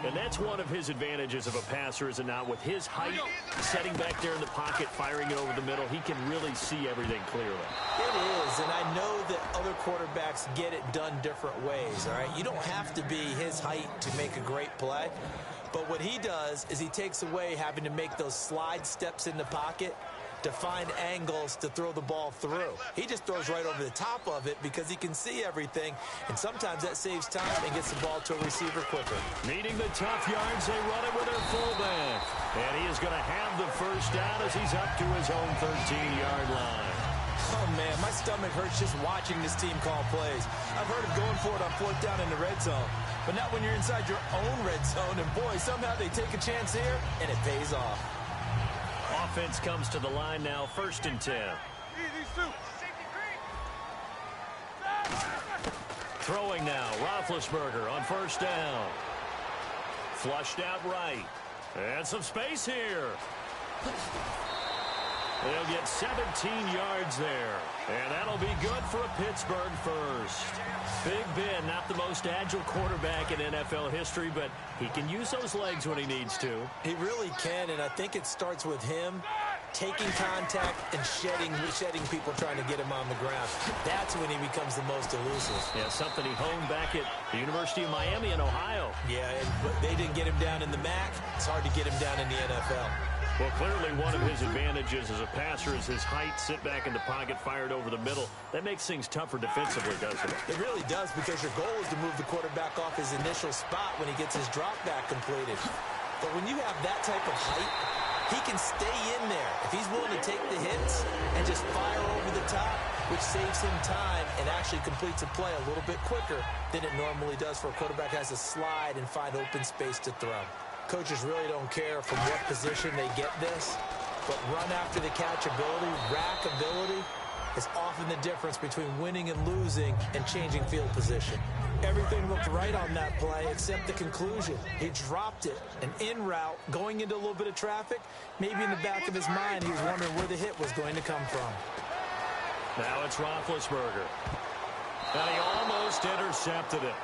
S2: And that's one of his advantages of a passer, is it not? With his height, setting back there in the pocket, firing it over the middle, he can really see everything clearly.
S3: It is, and I know that other quarterbacks get it done different ways, all right? You don't have to be his height to make a great play. But what he does is he takes away having to make those slide steps in the pocket to find angles to throw the ball through. He just throws right over the top of it because he can see everything, and sometimes that saves time and gets the ball to a receiver quicker.
S2: Needing the tough yards, they run it with their fullback. And he is going to have the first down as he's up to his own 13-yard line.
S3: Oh, man, my stomach hurts just watching this team call plays. I've heard of going for it on 4th down in the red zone, but not when you're inside your own red zone. And, boy, somehow they take a chance here, and it pays off.
S2: Offense comes to the line now, 1st and 10. Throwing now, Roethlisberger on 1st down. Flushed out right. And some space here. They'll get 17 yards there. And that'll be good for a Pittsburgh first. Big Ben, not the most agile quarterback in NFL history, but he can use those legs when he needs to.
S3: He really can, and I think it starts with him taking contact and shedding people trying to get him on the ground. That's when he becomes the most elusive.
S2: Yeah, something he honed back at the University of Miami in Ohio.
S3: Yeah, but they didn't get him down in the MAC. It's hard to get him down in the NFL.
S2: Well, clearly one of his advantages as a passer is his height, sit back in the pocket, fired over the middle. That makes things tougher defensively, doesn't it?
S3: It really does, because your goal is to move the quarterback off his initial spot when he gets his drop back completed. But when you have that type of height, he can stay in there if he's willing to take the hits and just fire over the top, which saves him time and actually completes a play a little bit quicker than it normally does for a quarterback who has to slide and find open space to throw. Coaches really don't care from what position they get this, but run after the catch ability, rack ability, is often the difference between winning and losing and changing field position. Everything looked right on that play except the conclusion. He dropped it, an in route, going into a little bit of traffic. Maybe in the back of his mind he was wondering where the hit was going to come from.
S2: Now it's Roethlisberger. And he almost intercepted it.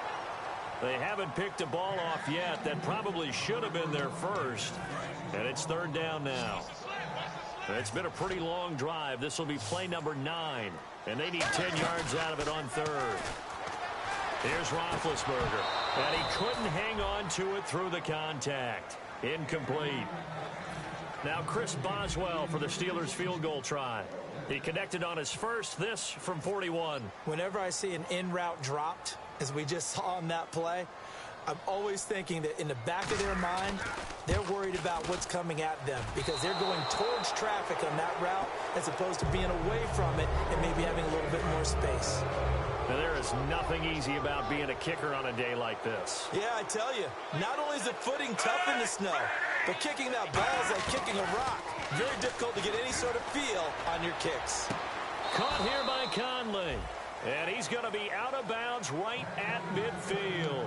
S2: They haven't picked a ball off yet. That probably should have been their first. And it's third down now. It's been a pretty long drive. This will be play number 9. And they need 10 yards out of it on third. Here's Roethlisberger. And he couldn't hang on to it through the contact. Incomplete. Now Chris Boswell for the Steelers field goal try. He connected on his first, this from 41.
S3: Whenever I see an in route dropped, as we just saw on that play, I'm always thinking that in the back of their mind, they're worried about what's coming at them because they're going towards traffic on that route as opposed to being away from it and maybe having a little bit more space.
S2: And there is nothing easy about being a kicker on a day like this.
S3: Yeah, I tell you, not only is the footing tough in the snow, but kicking that ball is like kicking a rock. Very difficult to get any sort of feel on your kicks.
S2: Caught here by Conley. And he's going to be out of bounds right at midfield.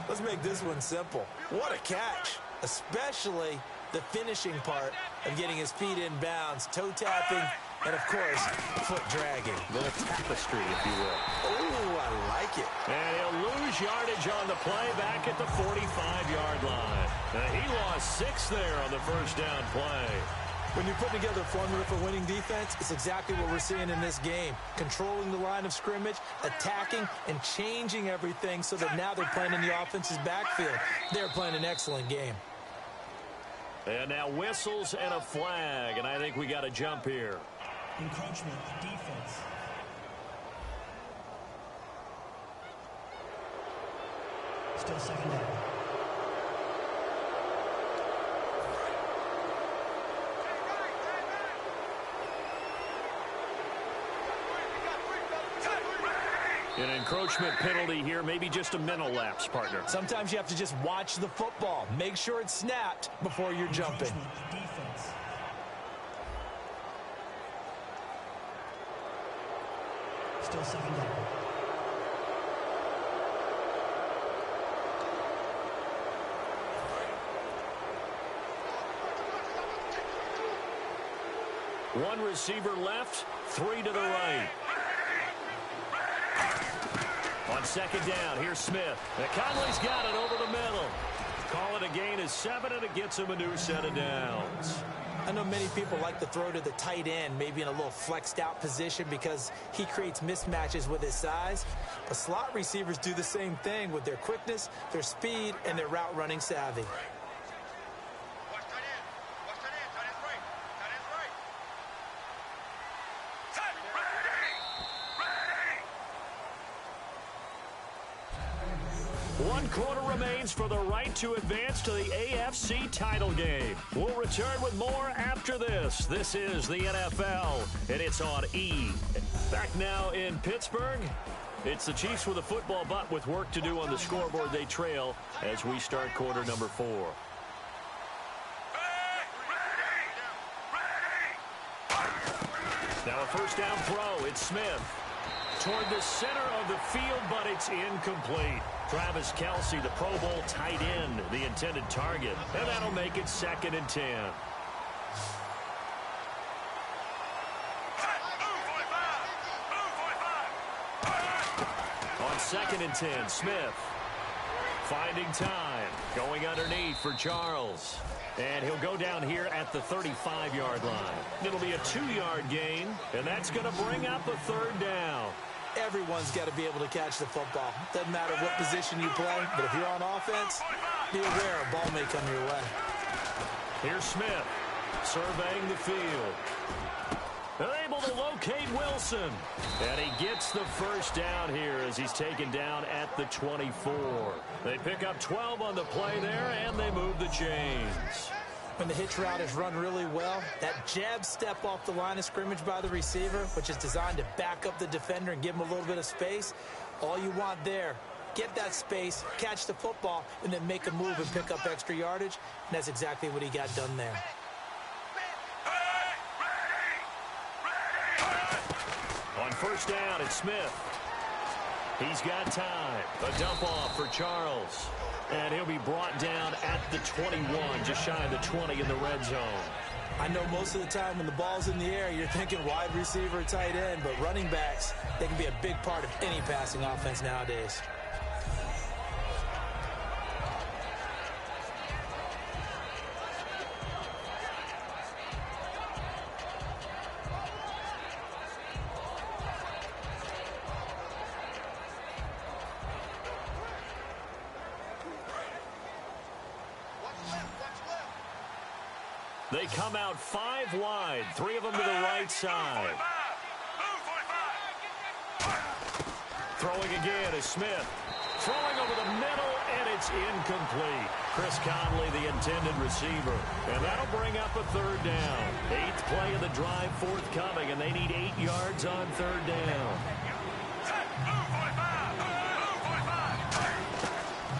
S3: Let's make this one simple. What a catch, especially the finishing part of getting his feet in bounds, toe tapping, and, of course, foot dragging.
S2: A little tapestry, if you will.
S3: Oh, I like it.
S2: And he'll lose yardage on the play back at the 45-yard line. He lost 6 there on the first down play.
S3: When you put together a formula for winning defense, it's exactly what we're seeing in this game. Controlling the line of scrimmage, attacking, and changing everything so that now they're playing in the offense's backfield. They're playing an excellent game.
S2: And now whistles and a flag, and I think we got to jump here.
S4: Encroachment, defense. Still second down.
S2: An encroachment penalty here, maybe just a mental lapse, partner.
S3: Sometimes you have to just watch the football. Make sure it's snapped before you're jumping.
S4: Defense. Still second down.
S2: One receiver left, 3 to the right. On second down, here's Smith. And Conley's got it over the middle. Call it a gain of 7, and it gets him a new set of downs.
S3: I know many people like to throw to the tight end, maybe in a little flexed out position because he creates mismatches with his size. But slot receivers do the same thing with their quickness, their speed, and their route running savvy.
S2: One quarter remains for the right to advance to the AFC title game. We'll return with more after this. This is the NFL, and it's on E. Back now in Pittsburgh. It's the Chiefs with a football, but with work to do on the scoreboard. They trail as we start quarter number 4. Now a first down throw. It's Smith. Toward the center of the field, but it's incomplete. Travis Kelce, the Pro Bowl tight end, the intended target. And that'll make it 2nd and 10. On 2nd and 10, Smith finding time. Going underneath for Charles. And he'll go down here at the 35-yard line. It'll be a 2-yard gain, and that's going to bring up a third down.
S3: Everyone's got to be able to catch the football. Doesn't matter what position you play, but if you're on offense, be aware a ball may come your way.
S2: Here's Smith surveying the field. They're able to locate Wilson. And he gets the first down here as he's taken down at the 24. They pick up 12 on the play there, and they move the chains.
S3: When the hitch route is run really well, that jab step off the line of scrimmage by the receiver, which is designed to back up the defender and give him a little bit of space, all you want there, get that space, catch the football, and then make a move and pick up extra yardage. And that's exactly what he got done there.
S2: On first down, it's Smith. He's got time. A dump off for Charles. And he'll be brought down at the 21, just shy of the 20 in the red zone.
S3: I know most of the time when the ball's in the air, you're thinking wide receiver, tight end, but running backs, they can be a big part of any passing offense nowadays.
S2: They come out 5 wide, 3 of them to the right side. Throwing again is Smith. Throwing over the middle, and it's incomplete. Chris Conley, the intended receiver. And that'll bring up a third down. 8th play of the drive forthcoming, and they need 8 yards on third down.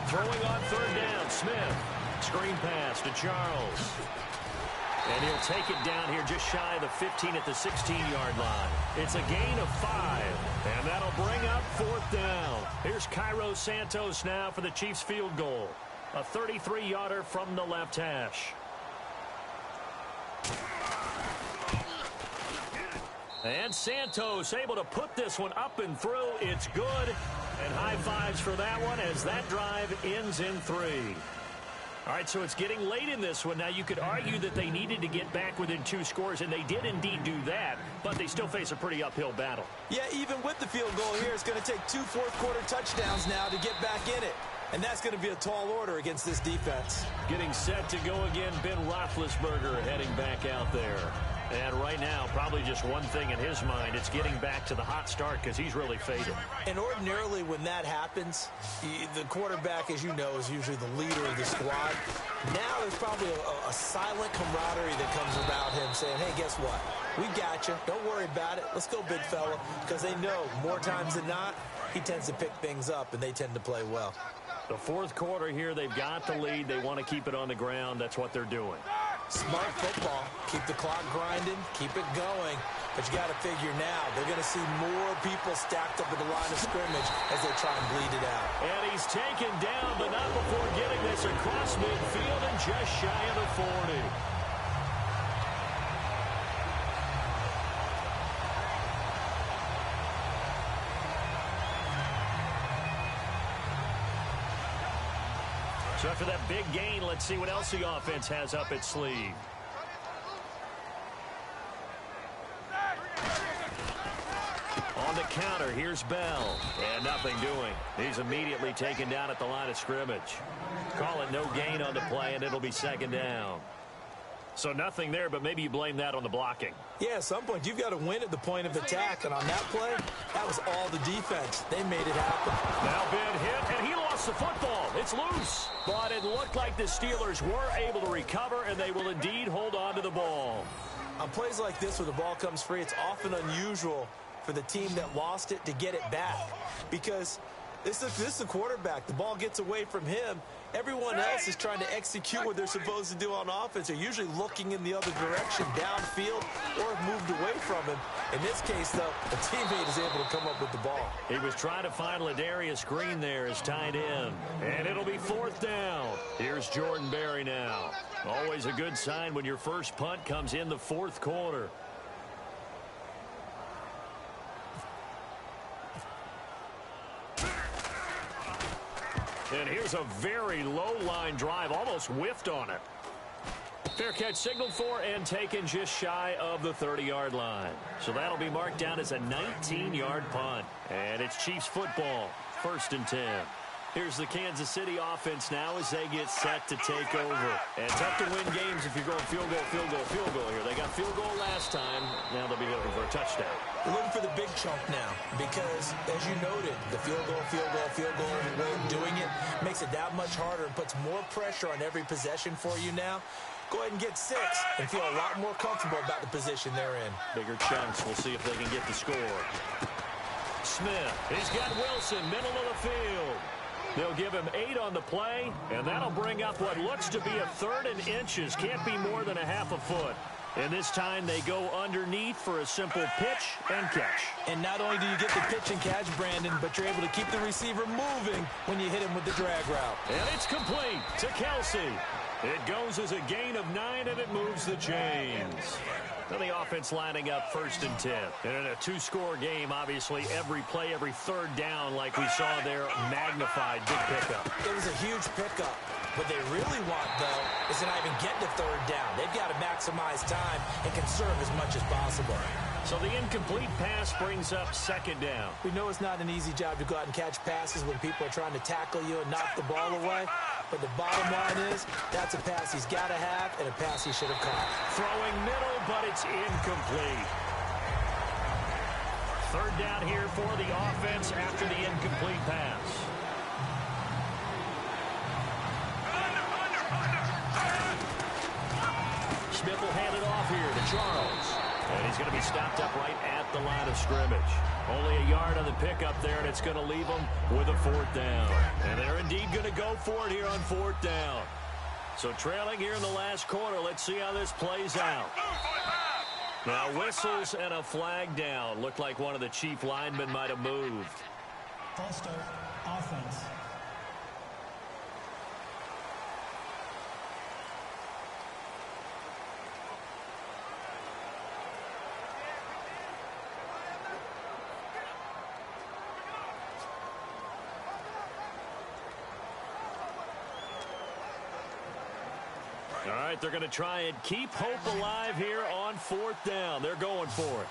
S2: Throwing on third down, Smith. Screen pass to Charles. And he'll take it down here just shy of the 15 at the 16-yard line. It's a gain of 5, and that'll bring up 4th down. Here's Cairo Santos now for the Chiefs field goal. A 33-yarder from the left hash. And Santos able to put this one up and through. It's good. And high fives for that one as that drive ends in 3. All right, so it's getting late in this one. Now, you could argue that they needed to get back within 2 scores, and they did indeed do that, but they still face a pretty uphill battle.
S3: Yeah, even with the field goal here, it's going to take 2 fourth-quarter touchdowns now to get back in it. And that's going to be a tall order against this defense.
S2: Getting set to go again, Ben Roethlisberger heading back out there. And right now, probably just one thing in his mind, it's getting back to the hot start because he's really faded.
S3: And ordinarily when that happens, the quarterback, as you know, is usually the leader of the squad. Now there's probably a silent camaraderie that comes around him saying, hey, guess what? We got you. Don't worry about it. Let's go, big fella. Because they know more times than not, he tends to pick things up, and they tend to play well.
S2: The 4th quarter here, they've got the lead. They want to keep it on the ground. That's what they're doing.
S3: Smart football. Keep the clock grinding. Keep it going. But you got to figure now, they're going to see more people stacked up at the line of scrimmage as they try and bleed it out.
S2: And he's taken down, but not before getting this across midfield and just shy of the 40. So after that big gain, let's see what else the offense has up its sleeve. On the counter, here's Bell. And nothing doing. He's immediately taken down at the line of scrimmage. Call it no gain on the play, and it'll be 2nd down. So nothing there, but maybe you blame that on the blocking.
S3: Yeah, at some point, you've got to win at the point of attack. And on that play, that was all the defense. They made it happen.
S2: Now Ben hit, and he lost the football. It's loose. But it looked like the Steelers were able to recover, and they will indeed hold on to the ball.
S3: On plays like this where the ball comes free, it's often unusual for the team that lost it to get it back. Because this is the quarterback. The ball gets away from him. Everyone else is trying to execute what they're supposed to do on offense. They're usually looking in the other direction, downfield, or have moved away from him. In this case, though, a teammate is able to come up with the ball.
S2: He was trying to find Ladarius Green there as tight end. And it'll be 4th down. Here's Jordan Berry now. Always a good sign when your first punt comes in the 4th quarter. And here's a very low-line drive, almost whiffed on it. Fair catch signaled for and taken just shy of the 30-yard line. So that'll be marked down as a 19-yard punt. And it's Chiefs football, 1st and 10. Here's the Kansas City offense now as they get set to take over. And tough to win games if you're going field goal, field goal, field goal here. They got field goal last time. Now they'll be looking for a touchdown.
S3: We're looking for the big chunk now because, as you noted, the field goal way of doing it makes it that much harder and puts more pressure on every possession for you now. Go ahead and get 6 and feel a lot more comfortable about the position they're in.
S2: Bigger chunks. We'll see if they can get the score. Smith. He's got Wilson, middle of the field. They'll give him 8 on the play, and that'll bring up what looks to be a 3rd and inches. Can't be more than a half a foot. And this time they go underneath for a simple pitch and catch.
S3: And not only do you get the pitch and catch, Brandon, but you're able to keep the receiver moving when you hit him with the drag route.
S2: And it's complete to Kelsey. It goes as a gain of 9, and it moves the chains. And the offense lining up 1st and 10. And in a 2-score game, obviously, every play, every 3rd down, like we saw there, magnified. Big pickup.
S3: It was a huge pickup. What they really want, though, is to not even get to 3rd down. They've got to maximize time and conserve as much as possible.
S2: So the incomplete pass brings up 2nd down.
S3: We know it's not an easy job to go out and catch passes when people are trying to tackle you and knock the ball away. But the bottom line is, that's a pass he's got to have and a pass he should have caught.
S2: Throwing middle, but it's incomplete. 3rd down here for the offense after the incomplete pass. Smith will hand it off here to Charles. And he's going to be stopped up right at the line of scrimmage. Only a yard on the pickup there, and it's going to leave them with a 4th down. And they're indeed going to go for it here on 4th down. So trailing here in the last quarter, let's see how this plays out. Now whistles and a flag down. Looked like one of the Chief linemen might have moved.
S4: False start, offense.
S2: All right, they're going to try and keep hope alive here on 4th down. They're going for it.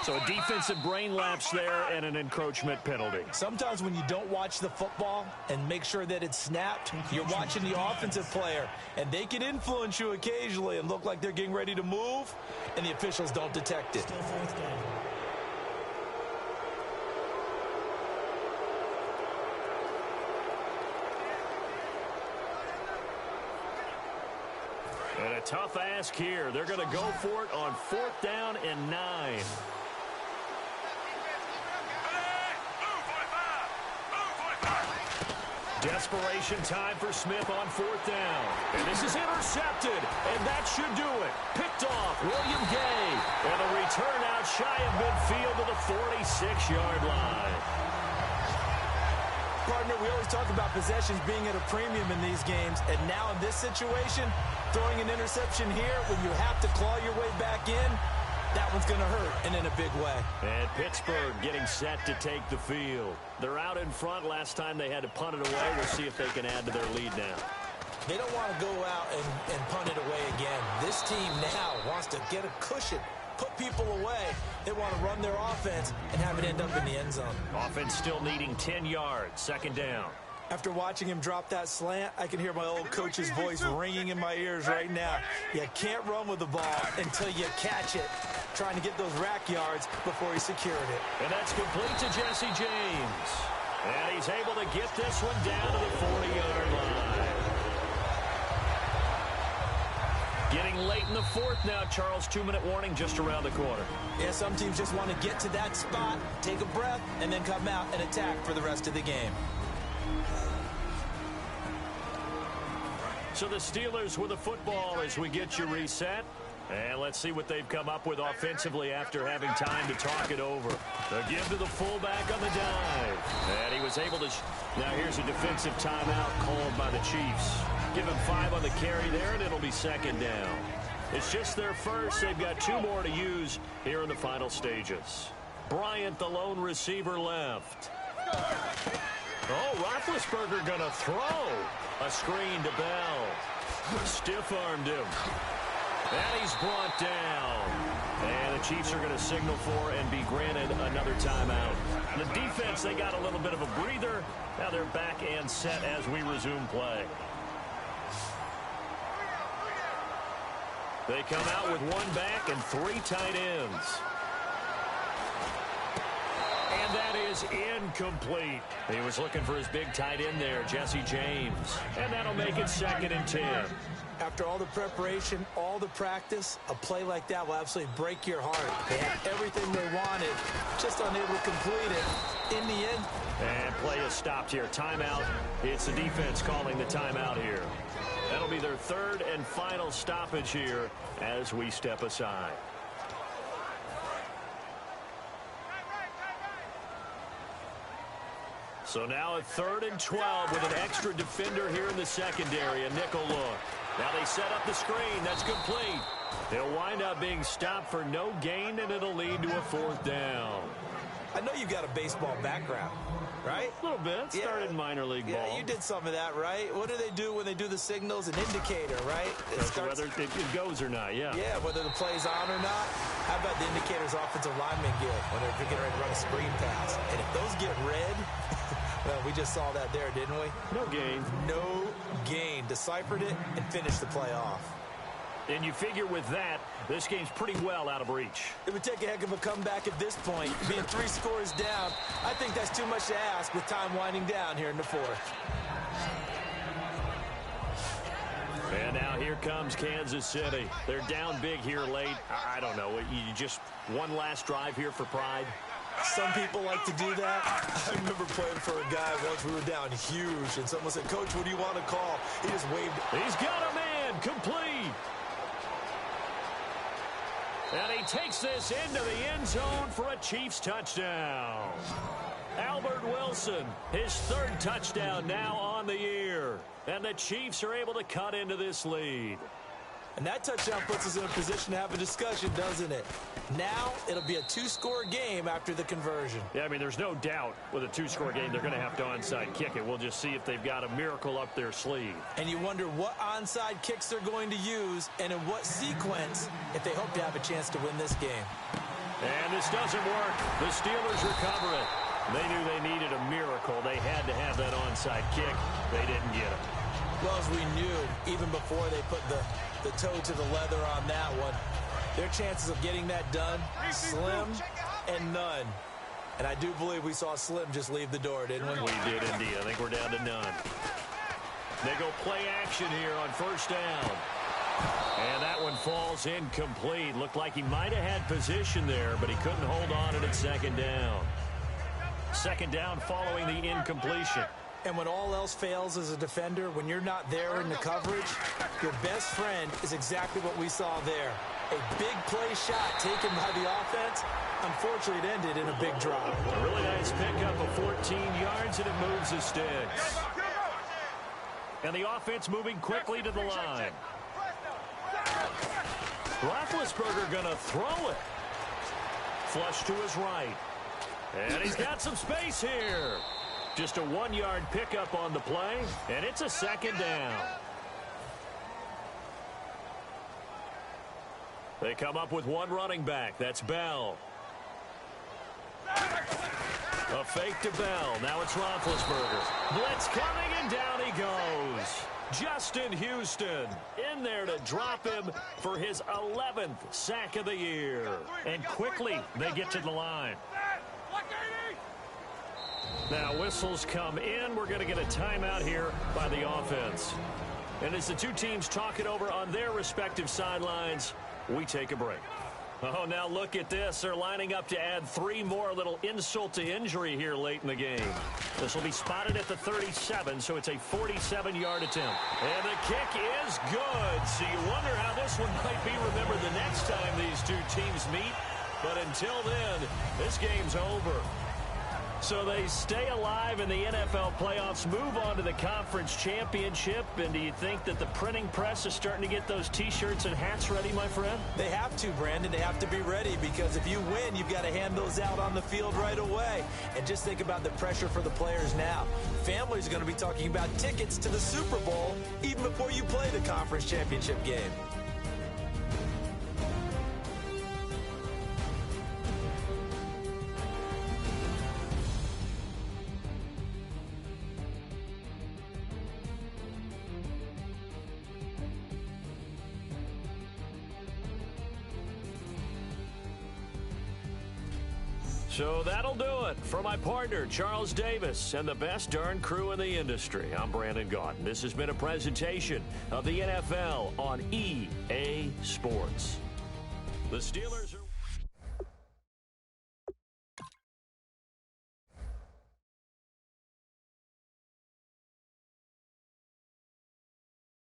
S2: So a defensive brain lapse there and an encroachment penalty.
S3: Sometimes when you don't watch the football and make sure that it's snapped, you're watching the offensive player, and they can influence you occasionally and look like they're getting ready to move, and the officials don't detect it.
S4: Still 4th down.
S2: And a tough ask here. They're going to go for it on 4th down and 9. Desperation time for Smith on 4th down. And this is intercepted, and that should do it. Picked off, William Gay. And a return out shy of midfield to the 46-yard line.
S3: Partner, we always talk about possessions being at a premium in these games, and now in this situation, throwing an interception here when you have to claw your way back in, that one's going to hurt, and in a big way.
S2: And Pittsburgh getting set to take the field. They're out in front. Last time they had to punt it away. We'll see if they can add to their lead now.
S3: They don't want to go out and punt it away again. This team now wants to get a cushion, put people away. They want to run their offense and have it end up in the end zone.
S2: Offense still needing 10 yards. 2nd down.
S3: After watching him drop that slant, I can hear my old coach's voice ringing in my ears right now. You can't run with the ball until you catch it. Trying to get those rack yards before he secured it.
S2: And that's complete to Jesse James. And he's able to get this one down to the 40-yard line. Getting late in the 4th now, Charles. 2-minute warning just around the corner.
S3: Yeah, some teams just want to get to that spot, take a breath, and then come out and attack for the rest of the game.
S2: So the Steelers with the football as we get you reset. And let's see what they've come up with offensively after having time to talk it over. The give to the fullback on the dive. And he was able to... Now here's a defensive timeout called by the Chiefs. Give him 5 on the carry there, and it'll be 2nd down. It's just their first. They've got 2 more to use here in the final stages. Bryant, the lone receiver, left. Oh, Roethlisberger going to throw. A screen to Bell. Stiff-armed him. And he's brought down. And the Chiefs are going to signal for and be granted another timeout. The defense, they got a little bit of a breather. Now they're back and set as we resume play. They come out with one back and 3 tight ends. And that is incomplete. He was looking for his big tight end there, Jesse James. And that'll make it 2nd and 10.
S3: After all the preparation, all the practice, a play like that will absolutely break your heart. They had everything they wanted, just unable to complete it in the end.
S2: And play is stopped here. Timeout. It's the defense calling the timeout here. That'll be their 3rd and final stoppage here as we step aside. So now a 3rd and 12 with an extra defender here in the secondary. A nickel look. Now they set up the screen. That's complete. They'll wind up being stopped for no gain, and it'll lead to a 4th down.
S3: I know you've got a baseball background, right?
S2: A little bit. Started in minor league ball.
S3: Yeah, you did some of that, right? What do they do when they do the signals? An indicator, right?
S2: Whether it goes or not, yeah.
S3: Yeah, whether the play's on or not. How about the indicators offensive linemen get when they're getting ready to run a screen pass? And if those get red, well, we just saw that there, didn't we?
S2: No gain.
S3: No gain. Deciphered it and finished the play off.
S2: And you figure with that, this game's pretty well out of reach.
S3: It would take a heck of a comeback at this point. Being 3 scores down, I think that's too much to ask with time winding down here in the 4th.
S2: And now here comes Kansas City. They're down big here late. I don't know. You just one last drive here for pride.
S3: Some people like to do that. I remember playing for a guy once. We were down huge, and someone said, "Coach, what do you want to call?" He just waved.
S2: He's got a man. Complete. And he takes this into the end zone for a Chiefs touchdown. Albert Wilson, his 3rd touchdown now on the year. And the Chiefs are able to cut into this lead.
S3: And that touchdown puts us in a position to have a discussion, doesn't it? Now it'll be a 2-score game after the conversion.
S2: Yeah, I mean, there's no doubt with a 2-score game they're going to have to onside kick it. We'll just see if they've got a miracle up their sleeve.
S3: And you wonder what onside kicks they're going to use and in what sequence if they hope to have a chance to win this game.
S2: And this doesn't work. The Steelers recover it. They knew they needed a miracle. They had to have that onside kick. They didn't get it.
S3: Well, as we knew, even before they put the toe to the leather on that one, their chances of getting that done, slim and none. And I do believe we saw Slim just leave the door, didn't we?
S2: We did indeed. I think we're down to none. They go play action here on 1st down. And that one falls incomplete. Looked like he might have had position there, but he couldn't hold on it at 2nd down. 2nd down following the incompletion.
S3: And when all else fails as a defender, when you're not there in the coverage, your best friend is exactly what we saw there. A big play shot taken by the offense. Unfortunately, it ended in a big drop.
S2: A really nice pickup of 14 yards, and it moves the sticks. And the offense moving quickly to the line. Roethlisberger going to throw it. Flush to his right. And he's got some space here. Just a 1-yard pickup on the play, and it's a 2nd down. They come up with one running back. That's Bell. A fake to Bell. Now it's Roethlisberger. Blitz coming, and down he goes. Justin Houston in there to drop him for his 11th sack of the year. And quickly they get to the line. Now whistles come in. We're going to get a timeout here by the offense. And as the two teams talk it over on their respective sidelines, we take a break. Oh, now look at this. They're lining up to add 3 more, little insult to injury here late in the game. This will be spotted at the 37, so it's a 47-yard attempt. And the kick is good. So you wonder how this one might be remembered the next time these two teams meet. But until then, this game's over. So they stay alive in the NFL playoffs, move on to the conference championship. And do you think that the printing press is starting to get those T-shirts and hats ready, my friend?
S3: They have to, Brandon. They have to be ready because if you win, you've got to hand those out on the field right away. And just think about the pressure for the players now. Families are going to be talking about tickets to the Super Bowl even before you play the conference championship game.
S2: So that'll do it. For my partner, Charles Davis, and the best darn crew in the industry, I'm Brandon Gaudin. This has been a presentation of the NFL on EA Sports. The Steelers are...